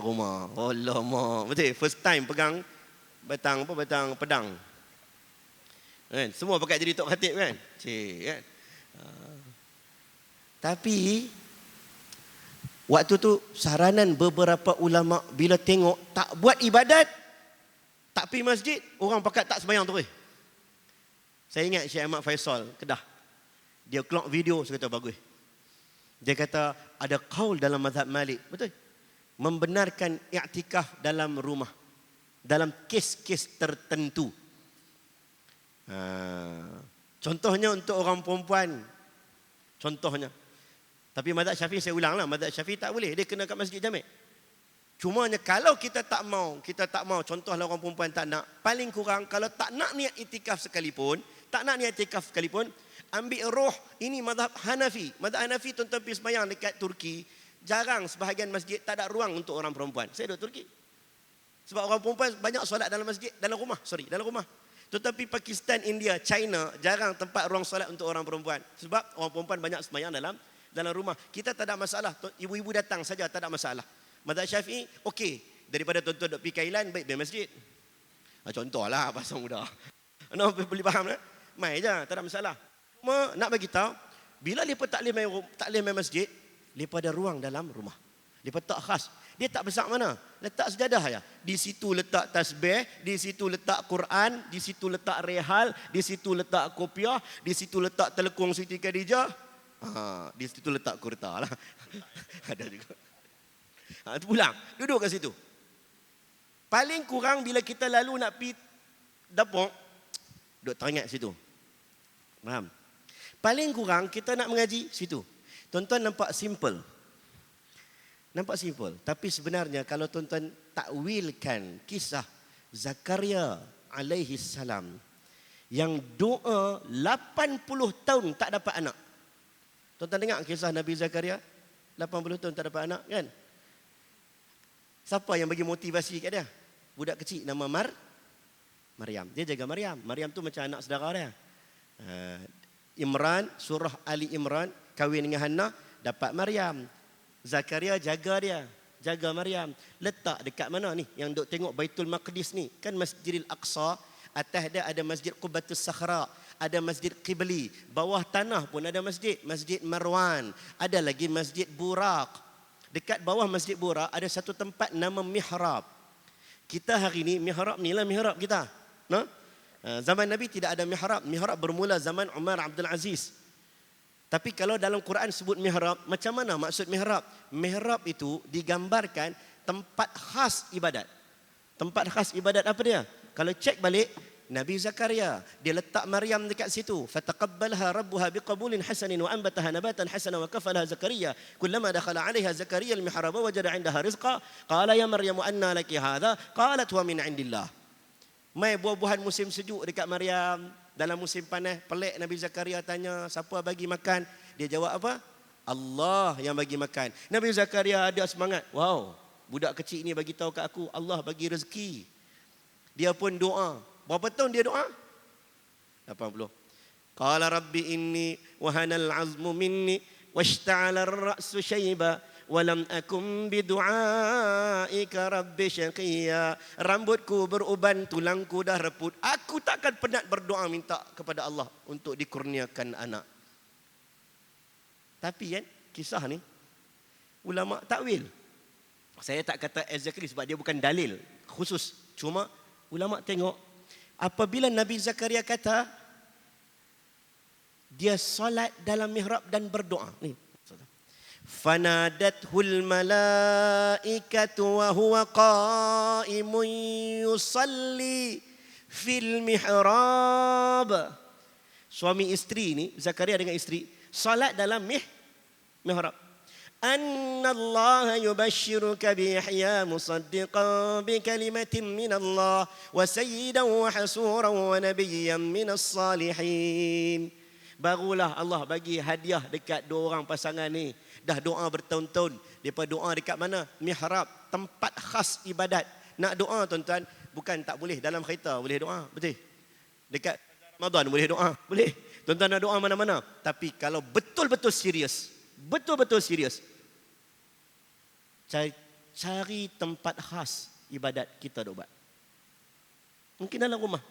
rumah. Alamak, betul. First time pegang batang pedang. Kan? Semua pakai jadi tok khatib kan? Cik kan? Tapi Waktu tu saranan beberapa ulama bila tengok tak buat ibadat, tak pergi masjid, orang pakat tak sembahyang terus. Saya ingat Syekh Ahmad Faisal, Kedah. Dia keluar video, saya kata bagus. Dia kata ada qaul dalam mazhab Malik, betul? Membenarkan i'tikaf dalam rumah. Dalam kes-kes tertentu. Contohnya untuk orang perempuan. Contohnya. Tapi mazhab Syafi'i saya ulang lah. Mazhab Syafi'i tak boleh. Dia kena kat masjid Jami'. Cumanya kalau kita tak mau, contohlah orang perempuan tak nak, paling kurang kalau tak nak niat itikaf sekalipun, ambil roh, ini mazhab Hanafi. Mazhab Hanafi tuan-tuan pergi sembahyang dekat Turki, jarang sebahagian masjid tak ada ruang untuk orang perempuan. Saya duduk Turki. Sebab orang perempuan banyak solat dalam masjid, dalam rumah. Tetapi Pakistan, India, China, jarang tempat ruang solat untuk orang perempuan. Sebab orang perempuan banyak sembahyang dalam rumah. Kita tak ada masalah. Ibu-ibu datang saja, tak ada masalah. Mazhab Syafi'i, okey. Daripada tuan-tuan duduk pergi Kailan, baik pergi masjid. Contohlah pasal muda. Boleh faham tak? Mai je, tak ada masalah. Cuma nak bagi tahu, bila mereka tak boleh main masjid, mereka ada ruang dalam rumah. Mereka tak khas. Dia tak besar mana? Letak sejadah ya. Di situ letak tasbih, di situ letak Quran, di situ letak rehal, di situ letak kopiah, di situ letak telekung Siti Khadijah. Di situ letak kurta lah. Ada juga. Pulang, duduk kat situ. Paling kurang bila kita lalu nak pergi dapur, duduk teringat situ. Faham? Paling kurang kita nak mengaji situ. Tuan-tuan nampak simple. Tapi sebenarnya kalau tuan-tuan takwilkan kisah Zakaria alaihi salam yang doa 80 tahun tak dapat anak. Tuan-tuan dengar kisah Nabi Zakaria 80 tahun tak dapat anak kan? Siapa yang bagi motivasi kat dia? Budak kecil nama Maryam. Dia jaga Maryam. Maryam tu macam anak saudara dia. Imran, surah Ali Imran, kahwin dengan Hannah, dapat Maryam. Zakaria jaga Maryam. Letak dekat mana ni? Yang duk tengok Baitul Maqdis ni. Kan Masjidil Aqsa, atas dia ada Masjid Qubatus Sakhra, ada Masjid Qibli. Bawah tanah pun ada masjid. Masjid Marwan. Ada lagi Masjid Buraq. Dekat bawah Masjid Buraq ada satu tempat nama mihrab. Kita hari ni mihrab ni lah mihrab kita. Zaman Nabi tidak ada mihrab. Mihrab bermula zaman Umar Abdul Aziz. Tapi kalau dalam Quran sebut mihrab, macam mana maksud mihrab? Mihrab itu digambarkan tempat khas ibadat. Tempat khas ibadat apa dia? Kalau cek balik, Nabi Zakaria, dia letak Maryam dekat situ. Fataqabbalha rabbuha biqabulin hasanin wa anbataha nabatan hasana wa kafalaha Zakaria. Kullama dakhala 'alayha Zakaria al-mihrab wajada 'indaha rizqa. Qala ya Maryam anna laki hadha? Qalat huwa min 'indillah. Mai buah-buahan musim sejuk dekat Maryam. Dalam musim panas, pelik Nabi Zakaria tanya, siapa bagi makan? Dia jawab apa? Allah yang bagi makan. Nabi Zakaria ada semangat. Wow, budak kecil ni bagi tahu kat aku, Allah bagi rezeki. Dia pun doa. Berapa tahun dia doa? 80. Qala rabbi inni wahanal azmu minni washta'ala ar-ra'su shayba walam akum bidu'aika rabbi syaqiyya. Rambutku beruban, tulangku dah reput. Aku takkan penat berdoa minta kepada Allah untuk dikurniakan anak. Tapi kan kisah ni ulama takwil. Saya tak kata exactly sebab dia bukan dalil khusus. Cuma ulama tengok apabila Nabi Zakaria kata dia solat dalam mihrab dan berdoa. Ni fanadathul malaikatu wa huwa qa'imun yusalli fil mihrab. Suami isteri ni, Zakaria dengan isteri, salat dalam mihrab. Anna Allah yubashshiruka bi Yahya musaddiqan bi kalimatin min Allah wa sayyidan wa hasuran wa nabiyyan minas salihin. Barulah Allah bagi hadiah dekat dua orang pasangan ni. Dah doa bertahun-tahun. Mereka doa dekat mana? Mihrab. Tempat khas ibadat. Nak doa tuan-tuan, bukan tak boleh. Dalam kereta boleh doa. Betul? Dekat Ramadan boleh doa. Boleh. Tuan-tuan nak doa mana-mana. Tapi kalau betul-betul serius. Betul-betul serius. Cari tempat khas ibadat kita buat. Mungkin dalam rumah.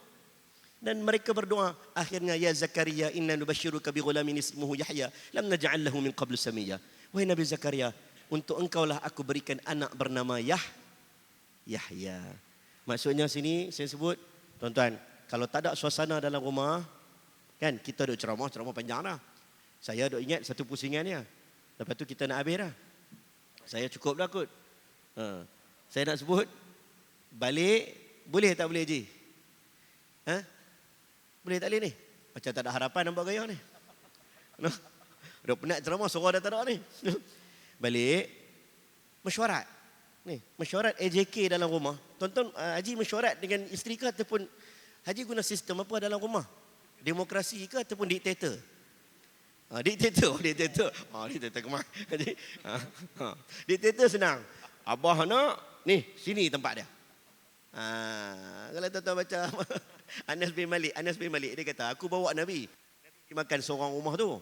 Dan mereka berdoa. Akhirnya, ya Zakaria, inna nubashiruka bi ghulamin ismuhu Yahya. Lam naj'al lahu min qablu samiyya. Wahai Nabi Zakaria, untuk engkaulah aku berikan anak bernama Yahya. Maksudnya sini saya sebut, tuan-tuan, kalau tak ada suasana dalam rumah, kan kita duk ceramah panjang dah. Saya duk ingat satu pusingannya. Lepas tu kita nak habis dah. Saya cukup dah kot. Saya nak sebut, balik, boleh tak boleh Haji? Boleh tak boleh ni? Macam tak ada harapan nampak gaya ni. No? Dah penat ceramah, suara dah tak ada ni. Balik, mesyuarat. Ni, mesyuarat AJK dalam rumah. Tonton Haji mesyuarat dengan isteri ke ataupun Haji guna sistem apa dalam rumah? Demokrasi ke ataupun diktator? Diktator. Diktator kemah. Diktator senang. Abah nak, ni, sini tempat dia. Kalau tuan-tuan baca Anas bin Malik dia kata, aku bawa Nabi makan seorang rumah tu.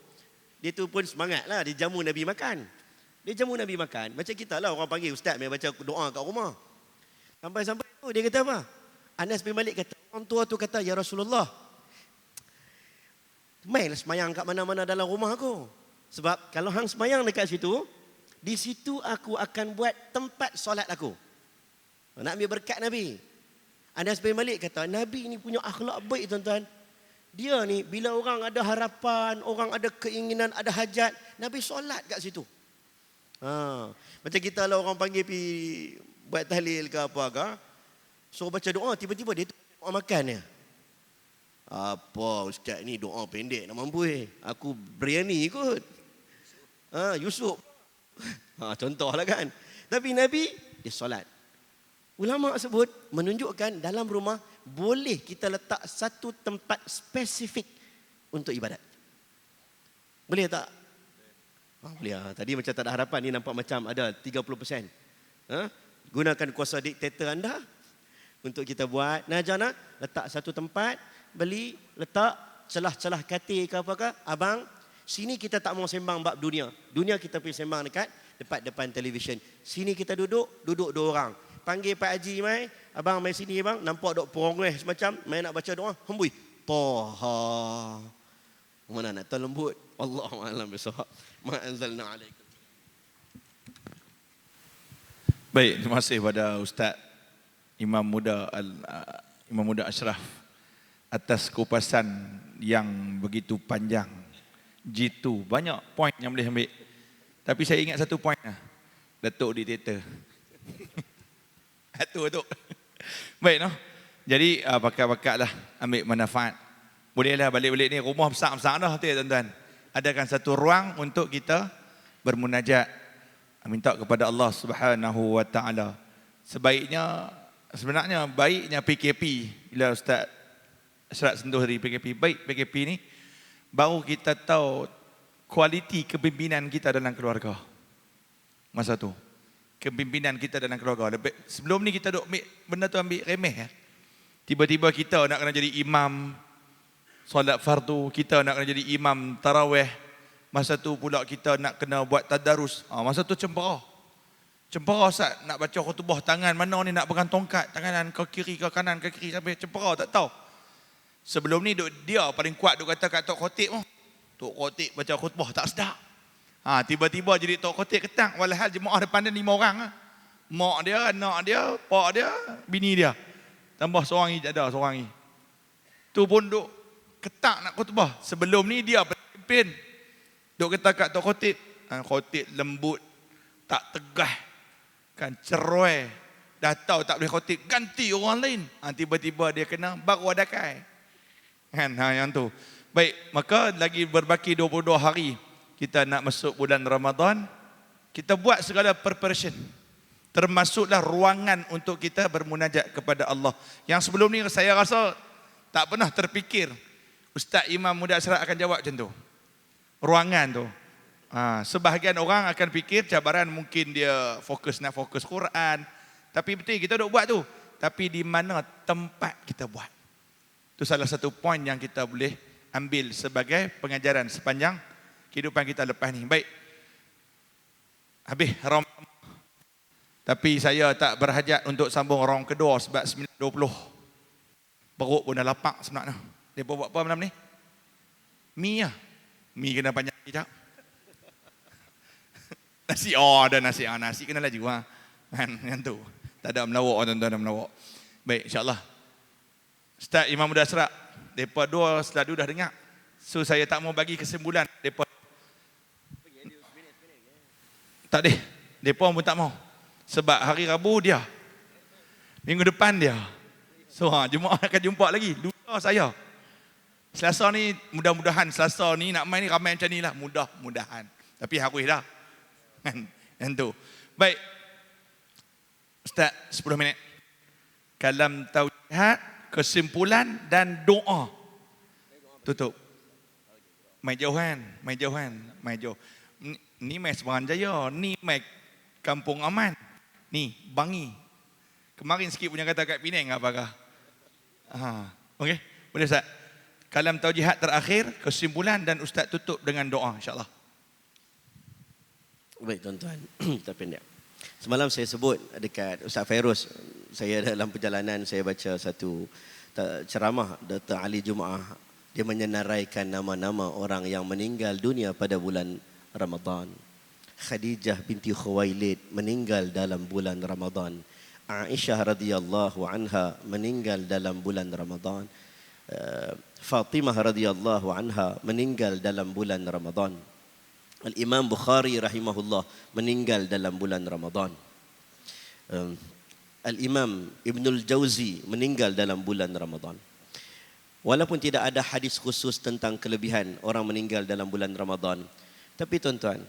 Dia tu pun semangat lah, dia jamu Nabi makan. Macam kita lah orang panggil ustaz main baca doa kat rumah. Sampai-sampai tu dia kata apa? Anas bin Malik kata, orang tua tu kata, ya Rasulullah, mainlah semayang kat mana-mana dalam rumah aku. Sebab kalau hang semayang dekat situ, di situ aku akan buat tempat solat aku. Nak ambil berkat Nabi. Anas bin Malik kata, Nabi ni punya akhlak baik tuan-tuan. Dia ni bila orang ada harapan, orang ada keinginan, ada hajat, Nabi solat kat situ. Macam kita lah orang panggil pergi buat tahlil ke apa ke, suruh baca doa, tiba-tiba dia tu doa makan dia. Apa ustaz ni doa pendek nak mampu aku berani ikut. Yusuf. Contohlah kan. Tapi Nabi dia solat. Ulama sebut menunjukkan dalam rumah boleh kita letak satu tempat spesifik untuk ibadat. Boleh tak? Boleh. Tadi macam tak ada harapan, ni nampak macam ada 30%. Gunakan kuasa diktator anda untuk kita buat. Najana letak satu tempat, beli, letak celah-celah katil ke apakah. Abang, sini kita tak mau sembang bab dunia. Dunia kita pergi sembang depan televisyen. Sini kita duduk 2 orang. Panggil Pak Haji mai, abang mai sini bang, nampak dok progres semacam, mai nak baca doa, hembui. Toha. Mana nak terlembut? Allahu a'lam bissawab. Ma anzalna alaikum. Baik, terima kasih pada Ustaz Imam Muda Ashraf atas kupasan yang begitu panjang. Jitu, banyak poin yang boleh ambil. Tapi saya ingat satu poin lah. Datuk Diktator. Datuk. Baik, no? Jadi bakat-bakat lah ambil manfaat. Bolehlah balik-balik ni rumah besar-besar dah tuan-tuan. Adakan satu ruang untuk kita bermunajat, minta kepada Allah Subhanahu wa taala. Sebenarnya baiknya PKP, bila Ustaz Ashraf sentuh dari PKP, baik PKP ni baru kita tahu kualiti kepimpinan kita dalam keluarga. Masa tu kepimpinan kita dalam keluarga. Sebelum ni kita duk benda tu ambil remeh ya. Tiba-tiba kita nak kena jadi imam solat fardu, kita nak kena jadi imam tarawih. Masa tu pula kita nak kena buat tadarus. Masa tu cempera Ustaz, nak baca khutbah tangan mana ni nak pegang tongkat, tangan ke kiri ke kanan ke kiri sampai cempera tak tahu. Sebelum ni dia paling kuat duk kata kat Tok Khotib tu. Tok Khotib baca khutbah tak sedap. Tiba-tiba jadi Tok Khotib ketang, walhal jemaah depan dia 5 orang. Mak dia, anak dia, pak dia, bini dia. Tambah seorang ni ada, seorang ni. Tu pun duk ketak nak khutbah. Sebelum ni dia pemimpin. Duk kata kat Tok Khotib, Khotib lembut, tak tegah, kan cerai. Dah tahu tak boleh khotib, ganti orang lain. Tiba-tiba dia kena baru ada kai. Kan, yang tu. Baik, maka lagi berbaki 22 hari kita nak masuk bulan Ramadan. Kita buat segala preparation. Termasuklah ruangan untuk kita bermunajat kepada Allah. Yang sebelum ni saya rasa tak pernah terfikir Ustaz Imam Muda Ashraf akan jawab macam tu. Ruangan tu. Sebahagian orang akan fikir cabaran mungkin dia nak fokus Quran. Tapi betul kita duk buat tu. Tapi di mana tempat kita buat. Itu salah satu poin yang kita boleh ambil sebagai pengajaran sepanjang kehidupan kita lepas ni. Baik. Habis round. Tapi saya tak berhajat untuk sambung round kedua sebab 9.20. Perut pun dah lapar sebenarnya. Dia buat apa malam ni? Mi lah. Mi kena panjang sekejap. Nasi, oh ada nasi. Nasi kena laju. Kan, yang tu. Tak ada melawak, tuan-tuan, ada melawak. Baik, insyaAllah. Ustaz Imam Muda Asrak, mereka dua selalu dah dengar. So saya tak mau bagi kesimpulan. Mereka tak deh. Mereka pun tak mau. Sebab hari Rabu dia. Minggu depan dia. So Jumaat akan jumpa lagi. Lupa saya. Selasa ni mudah-mudahan Selasa ni nak main ni ramai macam ni lah. Mudah-mudahan. Tapi harus dah. Kan? Yang tu. Baik. Ustaz 10 minit. Kalam tauhid, kesimpulan dan doa. Tutup. Mai jauh kan? Mai jauh kan? Mai jauh. Ni mai Seberang Jaya. Ni mai Kampung Aman. Ni Bangi. Kemarin sikit punya kata kat Penang apakah? Okey. Boleh Ustaz? Kalam taujihat terakhir, kesimpulan dan Ustaz tutup dengan doa insya-Allah. Baik tuan-tuan, kita pendek. Semalam saya sebut dekat Ustaz Fairuz, saya dalam perjalanan saya baca satu ceramah Dr. Ali Jumaah. Dia menyenaraikan nama-nama orang yang meninggal dunia pada bulan Ramadan. Khadijah binti Khuwailid meninggal dalam bulan Ramadan. Aisyah radhiyallahu anha meninggal dalam bulan Ramadan. Fatimah radhiyallahu anha meninggal dalam bulan Ramadan. Al-Imam Bukhari rahimahullah meninggal dalam bulan Ramadan. Al-Imam Ibnul Jauzi meninggal dalam bulan Ramadan. Walaupun tidak ada hadis khusus tentang kelebihan orang meninggal dalam bulan Ramadan, tapi tuan-tuan,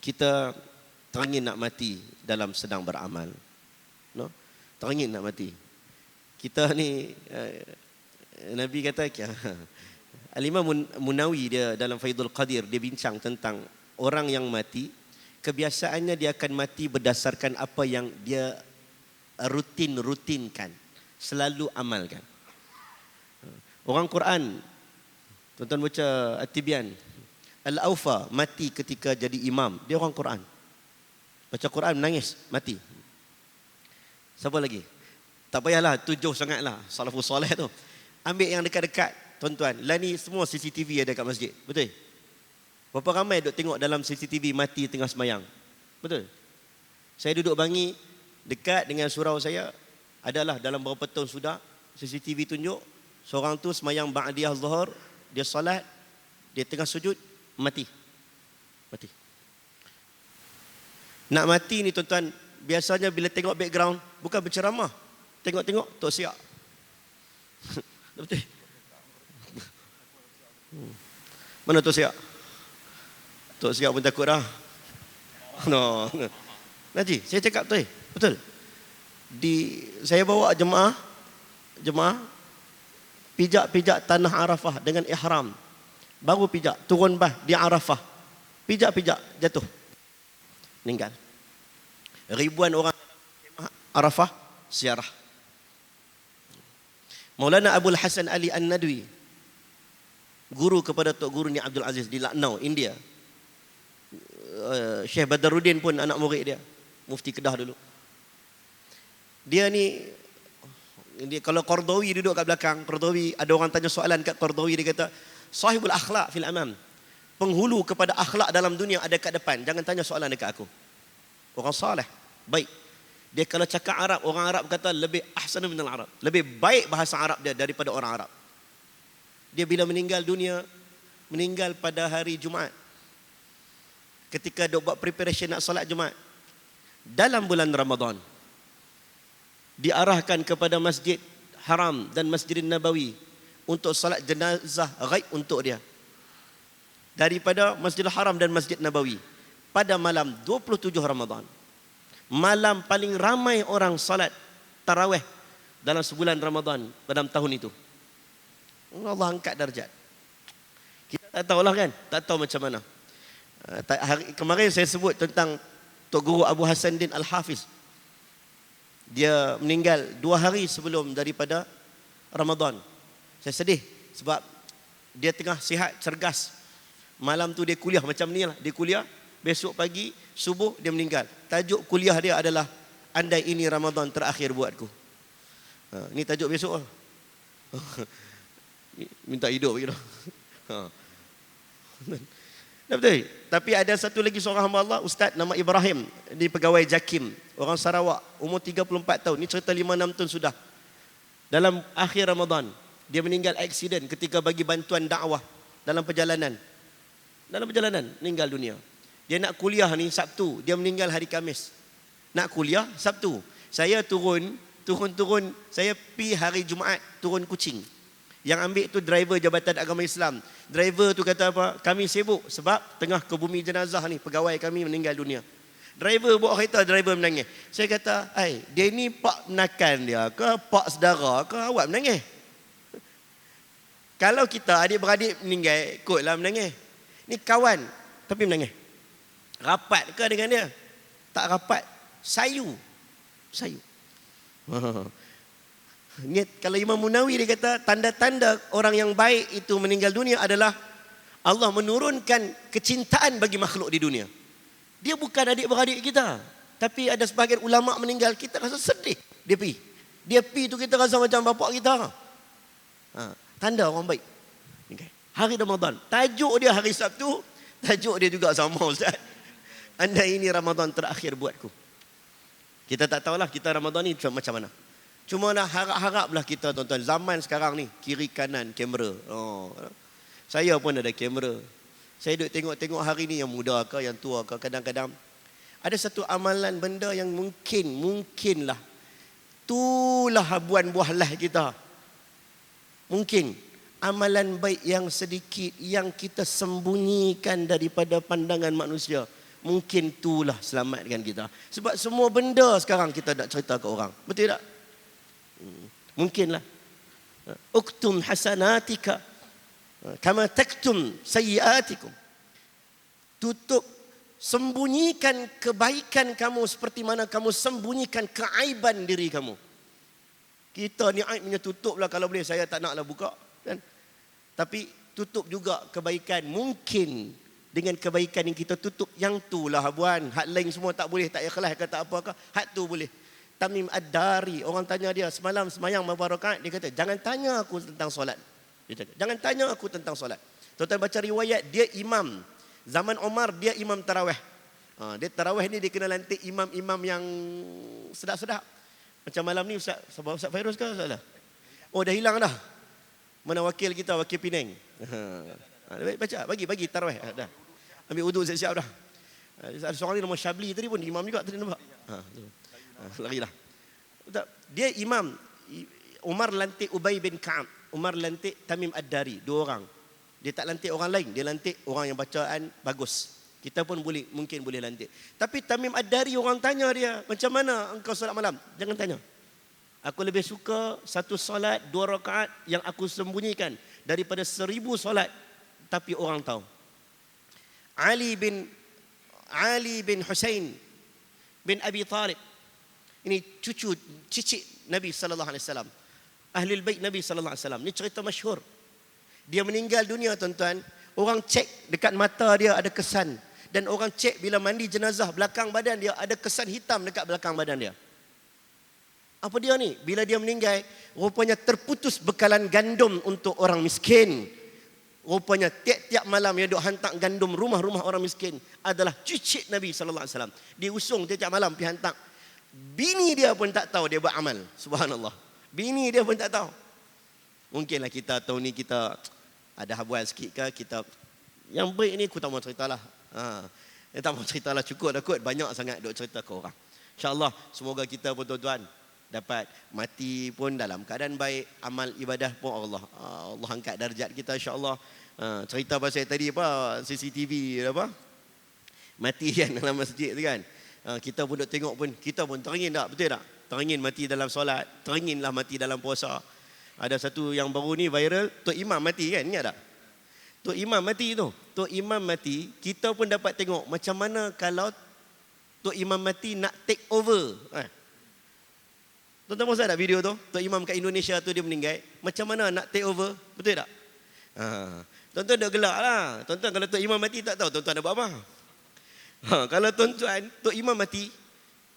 kita teringin nak mati dalam sedang beramal. No? Teringin nak mati. Kita ni Nabi kata Al-Imam Munawi dia dalam Faidul Qadir dia bincang tentang orang yang mati, kebiasaannya dia akan mati berdasarkan apa yang dia rutinkan, selalu amalkan. Orang Quran, tuan-tuan baca At-Tibyan, Al-Awfa mati ketika jadi imam, dia orang Quran. Baca Quran menangis, mati. Siapa lagi? Tak payahlah 7 sangatlah salafus soleh tu. Ambil yang dekat-dekat, tuan-tuan. Lah ni semua CCTV ada kat masjid. Betul? Berapa ramai duk tengok dalam CCTV mati tengah semayang? Betul? Saya duduk Bangi, dekat dengan surau saya, adalah dalam beberapa tahun sudah, CCTV tunjuk, seorang tu semayang ba'diyah zuhur, dia salat, dia tengah sujud, mati. Mati. Nak mati ni tuan-tuan, biasanya bila tengok background, bukan berceramah. Tengok-tengok, Tok Siak. Betul? Mana Tok Siak? Tok Siak pun takut dah. No. Naji, saya cakap betul. Betul. Saya bawa jemaah pijak tanah Arafah dengan ihram. Baru pijak, turun bah di Arafah. Pijak jatuh. Meninggal. Ribuan orang Arafah ziarah. Maulana Abul Hasan Ali An-Nadwi, guru kepada Tok Guru ni Abdul Aziz di Lucknow, India. Syekh Badaruddin pun anak murid dia, mufti Kedah dulu. Dia kalau Qardawi duduk kat belakang, Qardawi ada orang tanya soalan kat Qardawi, dia kata sahibul akhlak fil amam. Penghulu kepada akhlak dalam dunia ada kat depan, jangan tanya soalan dekat aku. Orang saleh, baik. Dia kalau cakap Arab, orang Arab kata lebih ahsanu minal Arab. Lebih baik bahasa Arab dia daripada orang Arab. Dia bila meninggal dunia, meninggal pada hari Jumaat. Ketika dia buat preparation nak solat Jumaat. Dalam bulan Ramadan. Diarahkan kepada Masjid Haram dan Masjid Nabawi untuk solat jenazah ghaib untuk dia. Daripada Masjidil Haram dan Masjid Nabawi. Pada malam 27 Ramadan. Malam paling ramai orang salat tarawih dalam sebulan Ramadan dalam tahun itu. Allah angkat darjat. Kita tak tahulah kan, tak tahu macam mana. Kemarin saya sebut tentang Tok Guru Abu Hasanuddin Al-Hafiz. Dia meninggal 2 hari sebelum daripada Ramadan. Saya sedih sebab dia tengah sihat, cergas. Malam tu dia kuliah macam ni lah, dia kuliah. Besok pagi, subuh dia meninggal. Tajuk kuliah dia adalah andai ini Ramadan terakhir buatku. Ini tajuk besok lah. Minta hidup begitu. Dah betul? Tapi ada satu lagi seorang hamba Allah, Ustaz nama Ibrahim, di pegawai JAKIM, orang Sarawak, umur 34 tahun. Ni cerita 5-6 tahun sudah. Dalam akhir Ramadan, dia meninggal aksiden ketika bagi bantuan dakwah dalam perjalanan. Dalam perjalanan, meninggal dunia. Dia nak kuliah ni Sabtu, dia meninggal hari Khamis. Nak kuliah Sabtu. Saya turun, saya pi hari Jumaat, turun Kuching. Yang ambil tu driver Jabatan Agama Islam. Driver tu kata apa? Kami sibuk sebab tengah ke bumi jenazah ni, pegawai kami meninggal dunia. Driver bawa kereta, driver menangis. Saya kata, dia ni pak menakan dia ke, pak saudara ke, awak menangis? Kalau kita adik-beradik meninggal, ikutlah menangis. Ni kawan, tapi menangis. Rapat ke dengan dia? Tak rapat, sayu. Ni kalau Imam Munawi dia kata tanda-tanda orang yang baik itu meninggal dunia adalah Allah menurunkan kecintaan bagi makhluk di dunia. Dia bukan adik-beradik kita, tapi ada sebahagian ulama meninggal, kita rasa sedih. Dia pi tu kita rasa macam bapak kita. Tanda orang baik. Okay. Hari Ramadan, tajuk dia hari Sabtu, tajuk dia juga sama Ustaz. Anda ini Ramadan terakhir buatku. Kita tak tahulah kita Ramadan ni macam mana. Cuma nak harap-haraplah kita tuan-tuan. Zaman sekarang ni, kiri kanan kamera. Saya pun ada kamera. Saya duduk tengok-tengok hari ni yang muda ke, yang tua ke. Kadang-kadang ada satu amalan benda yang mungkinlah. Itulah habuan buahlah kita. Mungkin amalan baik yang sedikit yang kita sembunyikan daripada pandangan manusia. Mungkin itulah selamatkan kita. Sebab semua benda sekarang kita nak cerita ke orang. Betul tak? Mungkinlah. Uktum hasanatika kama taktum sayyiatikum. Tutup, sembunyikan kebaikan kamu seperti mana kamu sembunyikan keaiban diri kamu. Kita ni aibnya tutuplah kalau boleh. Saya tak naklah buka kan. Tapi tutup juga kebaikan. Mungkin dengan kebaikan yang kita tutup, yang itulah habuan. Hak lain semua tak boleh, tak ikhlas ke tak apa ke, hak tu boleh. Tamim Ad-Dari, orang tanya dia semalam semayang berapa rakaat, dia kata jangan tanya aku tentang solat. Dia cakap jangan tanya aku tentang solat. Tuan-tuan baca riwayat, dia imam. Zaman Omar dia imam tarawih. Dia tarawih ni dia kena lantik imam-imam yang sedap-sedap. Macam malam ni Ustaz Fairuz ke Ustaz? Oh dah hilang dah. Mana wakil kita, wakil Penang. Baca, bagi tarawih dah. Ambil wudu siap-siap dah. Ada seorang ni nama Syabli tadi pun imam juga tadi nampak. Larilah. Dia imam. Umar lantik Ubay bin Ka'ab. Umar lantik Tamim Ad-Dari. 2 orang. Dia tak lantik orang lain. Dia lantik orang yang bacaan bagus. Kita pun mungkin boleh lantik. Tapi Tamim Ad-Dari orang tanya dia, macam mana engkau solat malam? Jangan tanya. Aku lebih suka 1 solat 2 rakaat yang aku sembunyikan daripada 1000 solat tapi orang tahu. Ali bin Husain bin Abi Talib. Ini cicit Nabi sallallahu alaihi wasallam. Ahlul bait Nabi sallallahu alaihi wasallam. Ini cerita masyhur. Dia meninggal dunia tuan-tuan, orang cek dekat mata dia ada kesan dan orang cek bila mandi jenazah belakang badan dia ada kesan hitam dekat belakang badan dia. Apa dia ni? Bila dia meninggal, rupanya terputus bekalan gandum untuk orang miskin. Rupanya tiap-tiap malam yang duk hantar gandum rumah-rumah orang miskin adalah cicit Nabi sallallahu alaihi wasallam. Diusung tiap malam pergi hantar. Bini dia pun tak tahu dia buat amal. Subhanallah. Bini dia pun tak tahu. Mungkinlah kita tahun ni kita ada habuan sikit ke, kita yang baik ni aku tak mau ceritalah. Tak mau ceritalah, cukup dah kot, banyak sangat duk cerita ke orang. InsyaAllah semoga kita pun tuan-tuan dapat mati pun dalam keadaan baik, amal ibadah pun Allah angkat darjat kita insya-Allah. Cerita pasal tadi apa CCTV apa? Mati kan dalam masjid tu kan. Kita pun duk tengok pun, kita pun teringin tak, betul tak? Teringin mati dalam solat, teringinlah mati dalam puasa. Ada satu yang baru ni viral, Tok Imam mati kan, ingat tak? Tok Imam mati tu. Tok Imam mati, kita pun dapat tengok macam mana kalau Tok Imam mati nak take over. Tuan-tuan mahu tak video tu? Tok Imam kat Indonesia tu dia meninggal. Macam mana nak take over? Betul tak? Tuan-tuan dah gelak lah. Tuan-tuan kalau Tok Imam mati tak tahu tuan-tuan nak buat apa. Kalau tuan-tuan Tok Imam mati,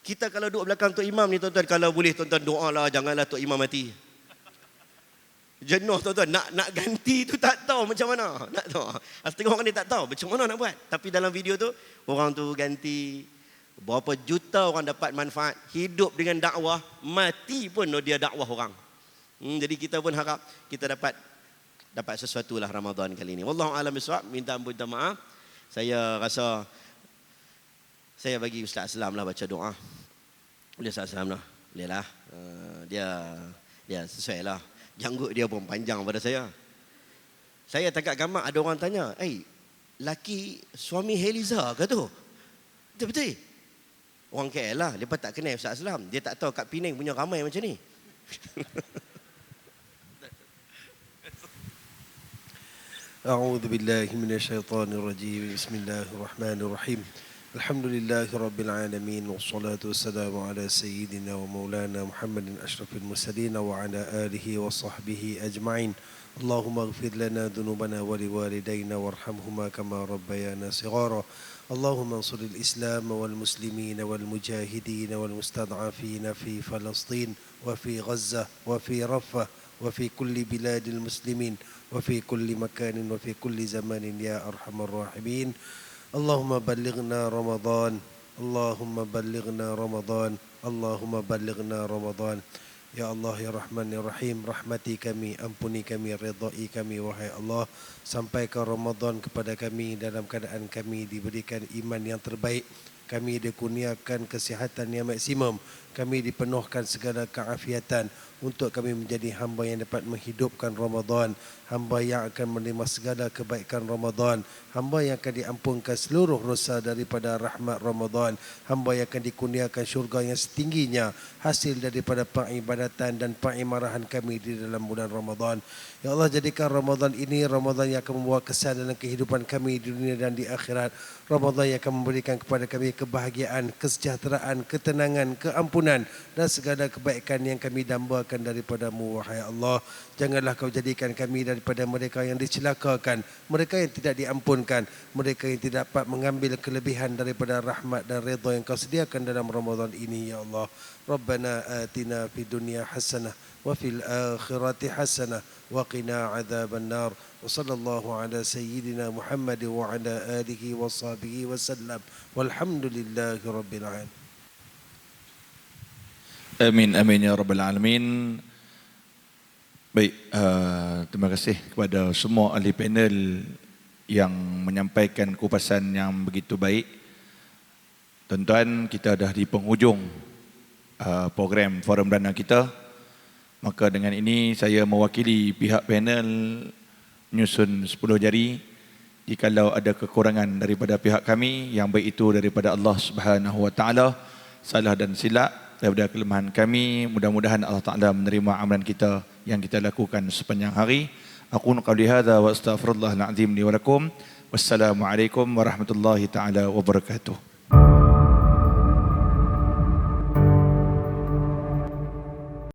kita kalau duduk belakang Tok Imam ni tuan-tuan, kalau boleh tuan-tuan doa lah janganlah Tok Imam mati. Jenuh tuan-tuan, nak ganti tu tak tahu macam mana. Nak tahu. Setengah orang ni tak tahu macam mana nak buat. Tapi dalam video tu, orang tu ganti. Berapa juta orang dapat manfaat. Hidup dengan dakwah, mati pun dia dakwah orang. Jadi kita pun harap kita dapat sesuatu lah Ramadan kali ini. Wallahu a'lam bishawab. Minta ampun, minta maaf. Saya rasa saya bagi Ustaz Aslam lah baca doa. Boleh Ustaz Aslam lah. Boleh lah. Dia sesuai lah. Janggut dia pun panjang pada saya. Saya tangkap gambar ada orang tanya, laki suami Heliza ke tu? Betul-betul. Orang KL lah, dia tak kenal Ustaz Aslam. Dia tak tahu kat Penang punya ramai macam ni. A'udzu billahi minasyaitonir rajim. Bismillahirrahmanirrahim. Alhamdulillahi rabbil alamin wassalatu wassalamu ala sayyidina wa maulana Muhammadin asyrafil mursalin wa ala alihi wa sahbihi ajma'in. Allahumma ighfir lana dhunubana wa liwalidayna warhamhuma kama rabbayana shighara. Allahumma ansuril Islam wal muslimin wal mujahidin wal mustad'afin fi Palestin wa fi Gaza wa fi Rafah wa fi kulli biladil muslimin wa fi kulli makanin wa fi kulli zamanin ya arhamar rahimin. Allahumma ballighna Ramadan. Allahumma ballighna Ramadan. Allahumma ballighna Ramadan. Ya Allah, ya Rahman, ya Rahim, rahmati kami, ampuni kami, redai kami, wahai Allah. Sampaikan Ramadan kepada kami dalam keadaan kami diberikan iman yang terbaik. Kami dikurniakan kesihatan yang maksimum. Kami dipenuhkan segala keafiatan untuk kami menjadi hamba yang dapat menghidupkan Ramadan, hamba yang akan menerima segala kebaikan Ramadan, hamba yang akan diampunkan seluruh dosa daripada rahmat Ramadan, hamba yang akan dikurniakan syurga yang setingginya hasil daripada pengibadatan dan pengimarahan kami di dalam bulan Ramadan. Ya Allah, jadikan Ramadan ini Ramadan yang akan membawa kesan dalam kehidupan kami di dunia dan di akhirat. Ramadan yang akan memberikan kepada kami kebahagiaan, kesejahteraan, ketenangan, keampunan dan segala kebaikan yang kami dambakan daripada-Mu, wahai Allah. Janganlah Kau jadikan kami daripada mereka yang dicelakakan, mereka yang tidak diampunkan, mereka yang tidak dapat mengambil kelebihan daripada rahmat dan redha yang Kau sediakan dalam Ramadan ini, ya Allah. Rabbana atina fid dunya hasanah wa fil akhirati hasanah wa qina adzaban nar. Wa sallallahu ala sayyidina Muhammad wa ala alihi wa sahbihi wa sallam. Walhamdulillahi rabbil alamin. Amin, amin ya rabbal alamin. Baik, terima kasih kepada semua ahli panel yang menyampaikan kupasan yang begitu baik. Tuan-tuan, kita dah di penghujung program forum dana kita. Maka dengan ini saya mewakili pihak panel menyusun 10 jari. Jikalau ada kekurangan daripada pihak kami, yang baik itu daripada Allah Subhanahu wa taala, salah dan silap daripada kelemahan kami, mudah-mudahan Allah Ta'ala menerima amalan kita yang kita lakukan sepanjang hari. Aku qawli hadza wa astaghfirullahal azim li wa lakum. Wassalamualaikum warahmatullahi taala wabarakatuh.